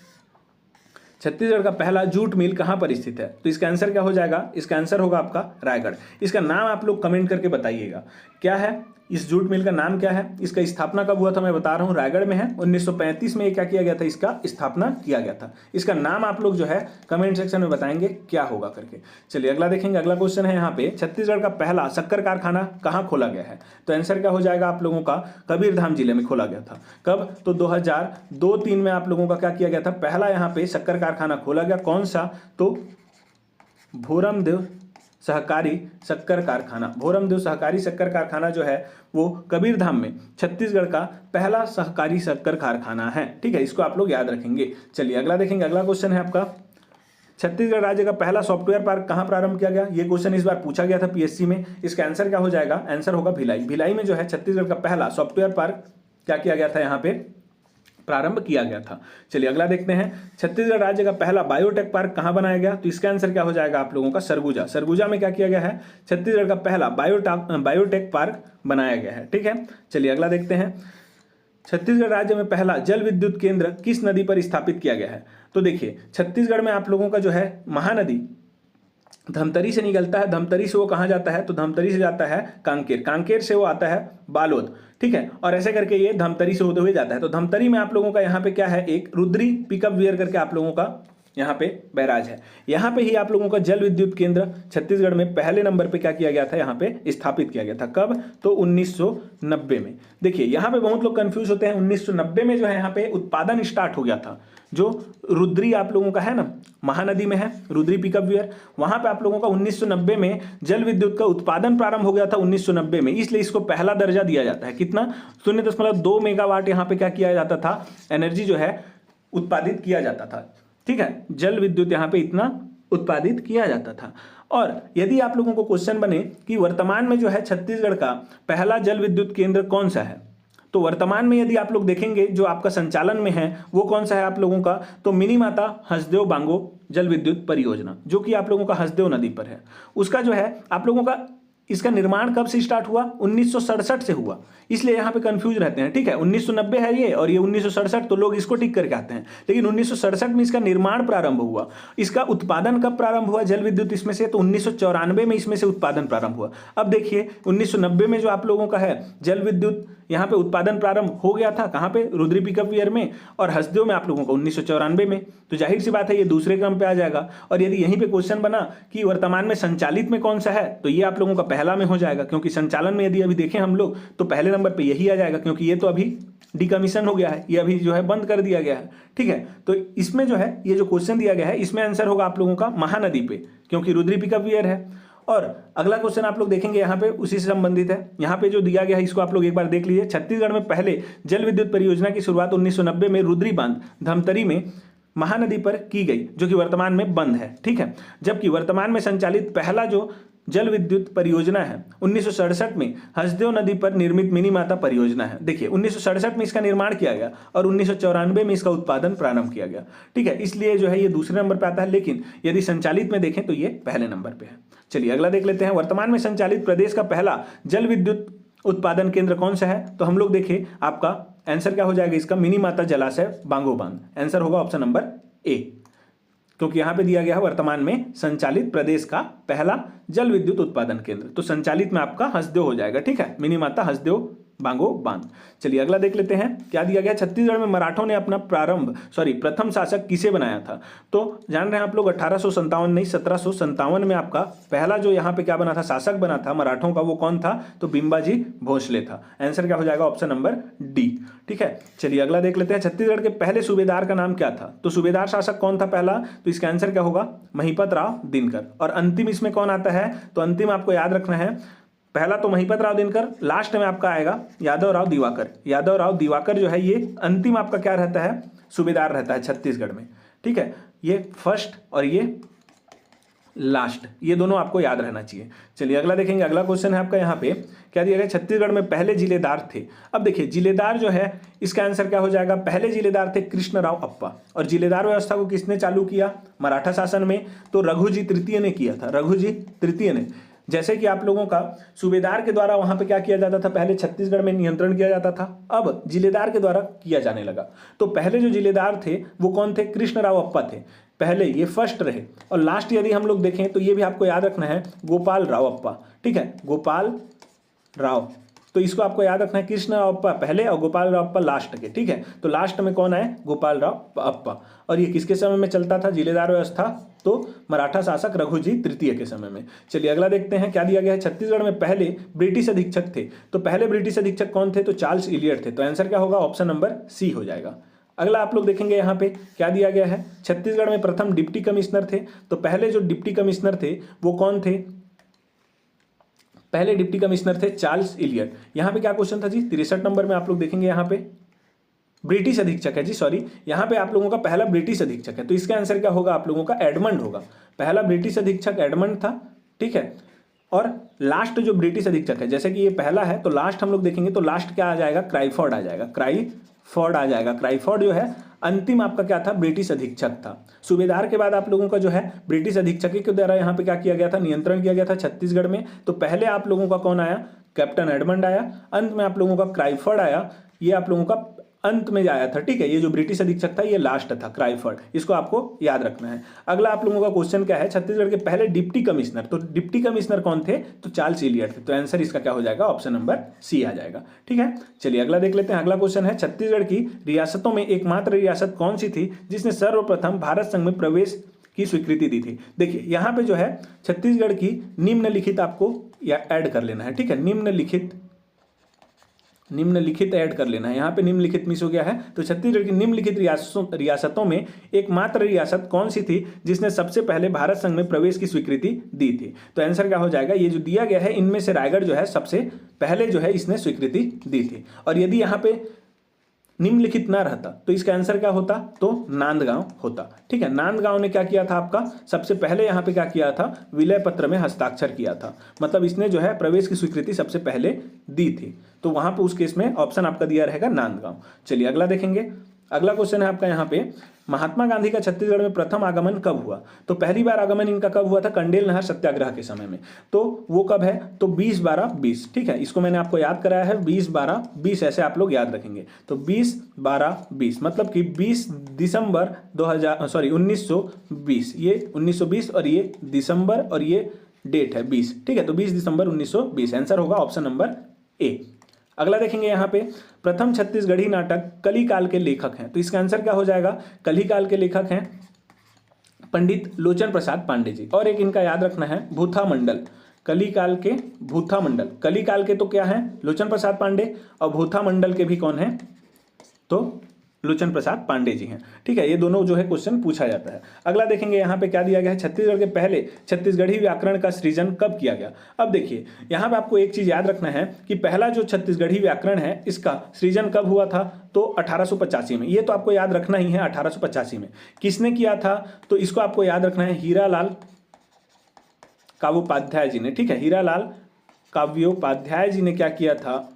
छत्तीसगढ़ का पहला जूट मिल कहाँ पर स्थित है, तो इसका आंसर क्या हो जाएगा, इसका आंसर होगा आपका रायगढ़। इसका नाम आप लोग कमेंट करके बताइएगा क्या है, इस जूट मिल का नाम क्या है। इसका स्थापना कब हुआ था, मैं बता रहा हूँ, रायगढ़ में है। 1935 में ये क्या किया गया था, इसका स्थापना किया गया था। इसका नाम आप लोग जो है कमेंट सेक्शन में बताएंगे क्या होगा करके। चलिए अगला देखेंगे। अगला क्वेश्चन है यहाँ पे छत्तीसगढ़ का पहला शक्कर कारखाना कहाँ खोला गया है, तो आंसर क्या हो जाएगा आप लोगों का, कबीरधाम जिले में खोला गया था। कब, तो 2002-3 में आप लोगों का क्या किया गया था, पहला यहाँ पे शक्कर कारखाना खोला गया। कौन सा, तो भोरमदेव सहकारी शक्कर कारखाना। भोरमदेव सहकारी शक्कर कारखाना जो है वो कबीरधाम में छत्तीसगढ़ का पहला सहकारी शक्कर कारखाना है, ठीक है, इसको आप लोग याद रखेंगे। चलिए अगला देखेंगे। अगला क्वेश्चन है आपका छत्तीसगढ़ राज्य का पहला सॉफ्टवेयर पार्क कहाँ प्रारंभ किया गया। ये क्वेश्चन इस बार पूछा गया था पीएससी में। इसका आंसर क्या हो जाएगा, आंसर होगा भिलाई। भिलाई में जो है छत्तीसगढ़ का पहला सॉफ्टवेयर पार्क क्या किया गया था यहाँ पे प्रारंभ किया गया था। चलिए अगला देखते हैं, छत्तीसगढ़ राज्य का पहला बायोटेक पार्क कहाँ बनाया गया? तो इसका आंसर क्या हो जाएगा आप लोगों का? सरगुजा। सरगुजा में क्या किया गया है? छत्तीसगढ़ का पहला बायोटेक पार्क बनाया गया है। ठीक है, चलिए अगला देखते हैं, छत्तीसगढ़ राज्य में पहला जल विद्युत केंद्र किस नदी पर स्थापित किया गया है? तो देखिए छत्तीसगढ़ में आप लोगों का जो है महानदी धमतरी से निकलता है। धमतरी से वो कहाँ जाता है? तो धमतरी से जाता है कांकेर, कांकेर से वो आता है बालोद। ठीक है, और ऐसे करके ये धमतरी से होते हुए जाता है। तो धमतरी में आप लोगों का यहाँ पे क्या है? एक रुद्री पिकअप वियर करके आप लोगों का यहाँ पे बैराज है। यहाँ पे ही आप लोगों का जल विद्युत केंद्र छत्तीसगढ़ में पहले नंबर पे क्या किया गया था? यहाँ पे स्थापित किया गया था। कब? तो 1990 में। देखिए यहाँ पे बहुत लोग कंफ्यूज होते हैं। 1990 में जो है यहाँ पे उत्पादन स्टार्ट हो गया था। जो रुद्री आप लोगों का है ना, महानदी में है रुद्री पिकअप वियर, वहां पे आप लोगों का 1990 में जल विद्युत का उत्पादन प्रारंभ हो गया था 1990 में, इसलिए इसको पहला दर्जा दिया जाता है। कितना? 0.2 मेगावाट यहाँ पे क्या किया जाता था? एनर्जी जो है उत्पादित किया जाता था। ठीक है, जल विद्युत यहाँ पे इतना उत्पादित किया जाता था। और यदि आप लोगों को क्वेश्चन बने कि वर्तमान में जो है छत्तीसगढ़ का पहला जल विद्युत केंद्र कौन सा है, तो वर्तमान में यदि आप लोग देखेंगे जो आपका संचालन में है वो कौन सा है आप लोगों का? तो मिनी माता हसदेव बांगो जल विद्युत परियोजना, जो कि आप लोगों का हसदेव नदी पर है। उसका जो है आप लोगों का इसका निर्माण कब से स्टार्ट हुआ? 1967 से हुआ, इसलिए यहाँ पे कंफ्यूज रहते हैं। ठीक है, 1990 है ये और ये 1967, तो लोग इसको टिक करके आते हैं। लेकिन 1967 में इसका निर्माण प्रारंभ हुआ। इसका उत्पादन कब प्रारंभ हुआ जल विद्युत इसमें से? तो 1994 में इसमें से उत्पादन प्रारंभ हुआ। अब देखिए 1990 में जो आप लोगों का है जल विद्युत यहाँ पे उत्पादन प्रारंभ हो गया था, कहाँ पे? रुद्री पिकअप वियर में, और हसदेव में आप लोगों को 1994 में। तो जाहिर सी बात है ये दूसरे क्रम पे आ जाएगा। और यदि यहीं पे क्वेश्चन बना कि वर्तमान में संचालित में कौन सा है, तो ये आप लोगों का पहला में हो जाएगा, क्योंकि संचालन में यदि अभी देखें हम लोग तो पहले नंबर पे यही आ जाएगा, क्योंकि ये तो अभी डिकमीशन हो गया है, ये अभी जो है बंद कर दिया गया है। ठीक है, तो इसमें जो है ये जो क्वेश्चन दिया गया है इसमें आंसर होगा आप लोगों का महानदी पे, क्योंकि रुद्री पिकअप वियर है। और अगला क्वेश्चन आप लोग देखेंगे यहाँ पे उसी से संबंधित है। यहाँ पे जो दिया गया है इसको आप लोग एक बार देख लीजिए। छत्तीसगढ़ में पहले जल विद्युत परियोजना की शुरुआत 1990 में रुद्री बांध धमतरी में महानदी पर की गई, जो कि वर्तमान में बंद है। ठीक है, जबकि वर्तमान में संचालित पहला जो जल विद्युत परियोजना है 1967 में हसदेव नदी पर निर्मित मिनी माता परियोजना है। देखिए 1967 में इसका निर्माण किया गया और 1994 में इसका उत्पादन प्रारंभ किया गया। ठीक है, इसलिए जो है ये दूसरे नंबर पे आता है, लेकिन यदि संचालित में देखें तो ये पहले नंबर पे है। चलिए अगला देख लेते हैं, वर्तमान में संचालित प्रदेश का पहला जल विद्युत उत्पादन केंद्र कौन सा है? तो हम लोग देखिए आपका आंसर क्या हो जाएगा इसका? मिनी माता जलाशय बांगो बांध। आंसर होगा ऑप्शन नंबर ए, क्योंकि यहां पे दिया गया है वर्तमान में संचालित प्रदेश का पहला जल विद्युत उत्पादन केंद्र, तो संचालित में आपका हसदेव हो जाएगा। ठीक है, मिनी माता हसदेव बांगो बांध। चलिए अगला देख लेते हैं, क्या दिया गया? छत्तीसगढ़ में मराठों ने अपना प्रथम शासक किसे बनाया था? तो जान रहे हैं आप लोग 1857 नहीं 1757 में आपका पहला जो यहाँ पे क्या बना था? शासक बना था मराठों का, वो कौन था? तो बिंबाजी भोसले था। आंसर क्या हो जाएगा? Option number D. ठीक है, चलिए अगला देख लेते हैं, छत्तीसगढ़ के पहले सूबेदार का नाम क्या था? तो सूबेदार शासक कौन था पहला? तो इसका आंसर क्या होगा? महिपत राव दिनकर। और अंतिम इसमें कौन आता है? तो अंतिम आपको याद रखना है, पहला तो महिपत राव दिनकर, लास्ट में आपका आएगा यादव राव दिवाकर। यादव राव दिवाकर जो है ये अंतिम आपका क्या रहता है? सूबेदार रहता है छत्तीसगढ़ में। ठीक है, ये फर्स्ट और ये लास्ट, ये दोनों आपको याद रहना चाहिए। चलिए अगला देखेंगे, अगला क्वेश्चन है आपका यहाँ पे क्या दिया गया? छत्तीसगढ़ में पहले जिलेदार थे। अब देखिए जिलेदार जो है इसका आंसर क्या हो जाएगा? पहले जिलेदार थे कृष्णराव अप्पा। और जिलेदार व्यवस्था को किसने चालू किया मराठा शासन में? तो रघुजी तृतीय ने किया था, रघुजी तृतीय ने। जैसे कि आप लोगों का सूबेदार के द्वारा वहां पे क्या किया जाता था? पहले छत्तीसगढ़ में नियंत्रण किया जाता था, अब जिलेदार के द्वारा किया जाने लगा। तो पहले जो जिलेदार थे वो कौन थे? कृष्णराव अप्पा थे पहले, ये फर्स्ट रहे। और लास्ट यदि हम लोग देखें तो ये भी आपको याद रखना है, गोपाल राव अप्पा। ठीक है, गोपाल राव, तो इसको आपको याद रखना है, कृष्ण राव अप्पा पहले और गोपाल राव अप्पा लास्ट के। ठीक है, तो लास्ट में कौन आए? गोपाल राव अप्पा। और ये किसके समय में चलता था जिलेदार व्यवस्था? तो मराठा शासक रघुजी तृतीय के समय में। चलिए अगला देखते हैं, क्या दिया गया है? छत्तीसगढ़ में पहले ब्रिटिश अधीक्षक थे। तो पहले ब्रिटिश अधीक्षक कौन थे? तो चार्ल्स इलियट थे। तो आंसर क्या होगा? ऑप्शन नंबर सी हो जाएगा। अगला आप लोग देखेंगे यहाँ पे क्या दिया गया है? छत्तीसगढ़ में प्रथम डिप्टी कमिश्नर थे। तो पहले जो डिप्टी कमिश्नर थे वो कौन थे? पहले डिप्टी कमिश्नर थे चार्ल्स इलियट। यहाँ पे क्या क्वेश्चन था जी? 63 नंबर में आप लोग देखेंगे यहाँ पे ब्रिटिश अधीक्षक है जी, सॉरी, यहाँ पे आप लोगों का पहला ब्रिटिश अधीक्षक है। तो इसका आंसर क्या होगा? आप लोगों का एडमंड होगा। पहला ब्रिटिश अधीक्षक एडमंड था। ठीक है, और लास्ट जो ब्रिटिश अधीक्षक है, जैसे कि ये पहला है तो लास्ट हम लोग देखेंगे तो लास्ट क्या आ जाएगा? क्राइफोर्ड आ जाएगा, क्राइफोर्ड। क्राइफोर्ड आ जाएगा। क्राइफोर्ड जो है अंतिम आपका क्या था, ब्रिटिश अधीक्षक था। सूबेदार के बाद आप लोगों का जो है ब्रिटिश अधीक्षक के द्वारा यहाँ पे क्या किया गया था, नियंत्रण किया गया था छत्तीसगढ़ में। तो पहले आप लोगों का कौन आया, कैप्टन एडमंड आया, अंत में आप लोगों का क्राइफोर्ड आया, ये आप लोगों का अंत में आया था, ठीक है। ये जो ब्रिटिश अधीक्षक था ये लास्ट था, क्राइफोर्ड, इसको आपको याद रखना है। अगला आप लोगों का क्वेश्चन क्या है, छत्तीसगढ़ के पहले डिप्टी कमिश्नर, तो डिप्टी कमिश्नर कौन थे, तो चार्ल्स इलियट थे। तो आंसर इसका क्या हो जाएगा, ऑप्शन नंबर सी आ जाएगा, ठीक है। चलिए अगला देख लेते हैं। अगला क्वेश्चन है, छत्तीसगढ़ की रियासतों में एकमात्र रियासत कौन सी थी जिसने सर्वप्रथम भारत संघ में प्रवेश की स्वीकृति दी थी। देखिए यहाँ पे जो है छत्तीसगढ़ की निम्नलिखित आपको या ऐड कर लेना है, ठीक है। निम्नलिखित ऐड कर लेना है, यहाँ पे निम्नलिखित मिस हो गया है। तो छत्तीसगढ़ की निम्नलिखित रियासतों में एकमात्र रियासत कौन सी थी जिसने सबसे पहले भारत संघ में प्रवेश की स्वीकृति दी थी। तो आंसर क्या हो जाएगा, ये जो दिया गया है इनमें से रायगढ़ जो है सबसे पहले जो है इसने स्वीकृति दी थी। और यदि यहाँ पे निम्नलिखित ना रहता तो इसका आंसर क्या होता, तो नांदगांव होता, ठीक है। नांदगांव ने क्या किया था, आपका सबसे पहले यहाँ पे क्या किया था, विलय पत्र में हस्ताक्षर किया था, मतलब इसने जो है प्रवेश की स्वीकृति सबसे पहले दी थी। तो वहां पे उस केस में ऑप्शन आपका दिया रहेगा नांदगांव। चलिए अगला देखेंगे। अगला क्वेश्चन है आपका यहाँ पे, महात्मा गांधी का छत्तीसगढ़ में प्रथम आगमन कब हुआ। तो पहली बार आगमन इनका कब हुआ था, कंडेल नहर सत्याग्रह के समय में। तो वो कब है, तो 20-12-20, ठीक है। इसको मैंने आपको याद कराया है 20-12-20, ऐसे आप लोग याद रखेंगे। तो 20-12-20 मतलब कि 20 दिसंबर 1920, ये 1920 और ये दिसंबर और ये डेट है 20, ठीक है। तो 20 दिसंबर 1920 आंसर होगा ऑप्शन नंबर ए। अगला देखेंगे यहाँ पे, प्रथम छत्तीसगढ़ी नाटक कलिकाल के लेखक हैं। तो इसका आंसर क्या हो जाएगा, कलिकाल के लेखक हैं पंडित लोचन प्रसाद पांडे जी। और एक इनका याद रखना है भूथा मंडल, कलिकाल के भूथा मंडल, कलिकाल के तो क्या है लोचन प्रसाद पांडे, और भूथा मंडल के भी कौन है, तो लोचन प्रसाद पांडे जी हैं, ठीक है। ये दोनों जो है क्वेश्चन पूछा जाता है। अगला देखेंगे यहाँ पे क्या दिया गया है, छत्तीसगढ़ के पहले छत्तीसगढ़ी व्याकरण का सृजन कब किया गया। अब देखिए यहाँ पे आपको एक चीज याद रखना है कि पहला जो छत्तीसगढ़ी व्याकरण है इसका सृजन कब हुआ था, तो 1885 में। ये तो आपको याद रखना ही है, 1885 में। किसने किया था, तो इसको आपको याद रखना है हीरालाल काव्योपाध्याय जी ने, ठीक है। हीरालाल काव्योपाध्याय जी ने क्या किया था,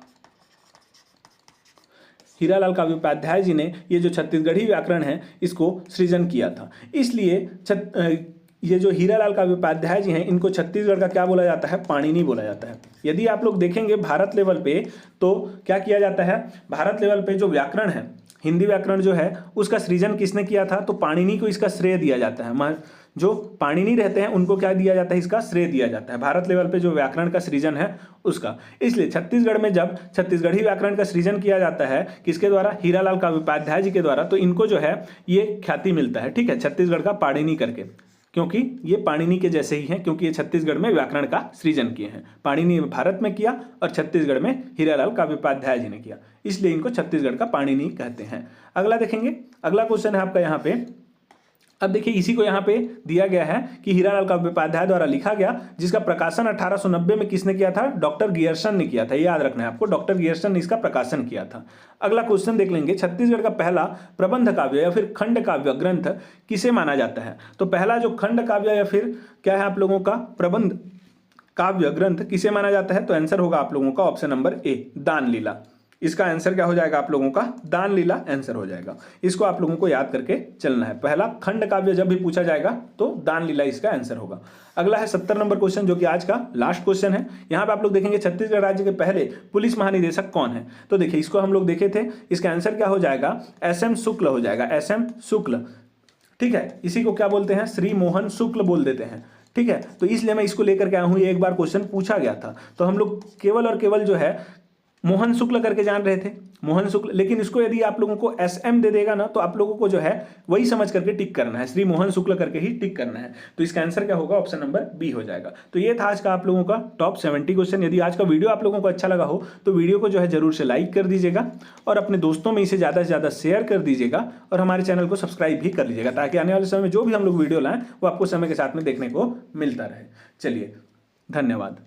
हीरालाल काव्योपाध्याय जी ने ये जो छत्तीसगढ़ी व्याकरण है इसको सृजन किया था। इसलिए ये जो हीरालाल काव्योपाध्याय जी हैं इनको छत्तीसगढ़ का क्या बोला जाता है, पाणिनि बोला जाता है। यदि आप लोग देखेंगे भारत लेवल पे तो क्या किया जाता है, भारत लेवल पे जो व्याकरण है, हिंदी व्याकरण जो है उसका सृजन किसने किया था, तो पाणिनि को इसका श्रेय दिया जाता है। जो पाणिनि रहते हैं उनको क्या दिया जाता है, इसका श्रेय दिया जाता है भारत लेवल पे जो व्याकरण का सृजन है उसका। इसलिए छत्तीसगढ़ में जब छत्तीसगढ़ी व्याकरण का सृजन किया जाता है किसके द्वारा, हीरालाल काव्योपाध्याय जी के द्वारा, तो इनको जो है ये ख्याति मिलता है, ठीक है, छत्तीसगढ़ का पाणिनि करके, क्योंकि ये पाणिनि के जैसे ही हैं, क्योंकि ये छत्तीसगढ़ में व्याकरण का सृजन किए हैं। पाणिनि भारत में किया और छत्तीसगढ़ में हीरालाल काव्योपाध्याय जी ने किया, इसलिए इनको छत्तीसगढ़ का पाणिनि कहते हैं। अगला देखेंगे, अगला क्वेश्चन है आपका यहाँ पे। अब देखिए इसी को यहाँ पे दिया गया है कि हीरालाल काव्योपाध्याय द्वारा लिखा गया, जिसका प्रकाशन 1890 में किसने किया था, डॉक्टर गियर्सन ने किया था। ये याद रखना है आपको, डॉक्टर गियर्सन ने इसका प्रकाशन किया था। अगला क्वेश्चन देख लेंगे, छत्तीसगढ़ का पहला प्रबंध काव्य या फिर खंड काव्य ग्रंथ किसे माना जाता है। तो पहला जो खंड काव्य या फिर क्या है आप लोगों का प्रबंध काव्य ग्रंथ किसे माना जाता है, तो आंसर होगा आप लोगों का ऑप्शन नंबर ए, दान लीला। इसका आंसर क्या हो जाएगा आप लोगों का, दान लीला आंसर हो जाएगा। इसको आप लोगों को याद करके चलना है, पहला खंड काव्य जब भी पूछा जाएगा तो दान लीला इसका आंसर होगा। अगला है 70 नंबर क्वेश्चन, जो कि आज का लास्ट क्वेश्चन है। यहाँ पे आप लोग देखेंगे छत्तीसगढ़ राज्य के पहले पुलिस महानिदेशक कौन है। तो देखिए इसको हम लोग देखे थे, इसका आंसर क्या हो जाएगा, SM शुक्ल हो जाएगा, SM शुक्ल, ठीक है। इसी को क्या बोलते हैं, श्री मोहन शुक्ल बोल देते हैं, ठीक है। तो इसलिए मैं इसको लेकर के आया हूँ, ये एक बार क्वेश्चन पूछा गया था, तो हम लोग केवल और केवल जो है मोहन शुक्ल करके जान रहे थे, मोहन शुक्ल, लेकिन इसको यदि आप लोगों को SM दे देगा ना तो आप लोगों को जो है वही समझ करके टिक करना है, श्री मोहन शुक्ल करके ही टिक करना है। तो इसका आंसर क्या होगा, ऑप्शन नंबर बी हो जाएगा। तो ये था आज का आप लोगों का टॉप 70 क्वेश्चन। यदि आज का वीडियो आप लोगों को अच्छा लगा हो तो वीडियो को जो है जरूर से लाइक कर दीजिएगा और अपने दोस्तों में इसे ज़्यादा से ज़्यादा शेयर कर दीजिएगा और हमारे चैनल को सब्सक्राइब भी कर लीजिएगा, ताकि आने वाले समय में जो भी हम लोग वीडियो लाएं वो आपको समय के साथ में देखने को मिलता रहे। चलिए धन्यवाद।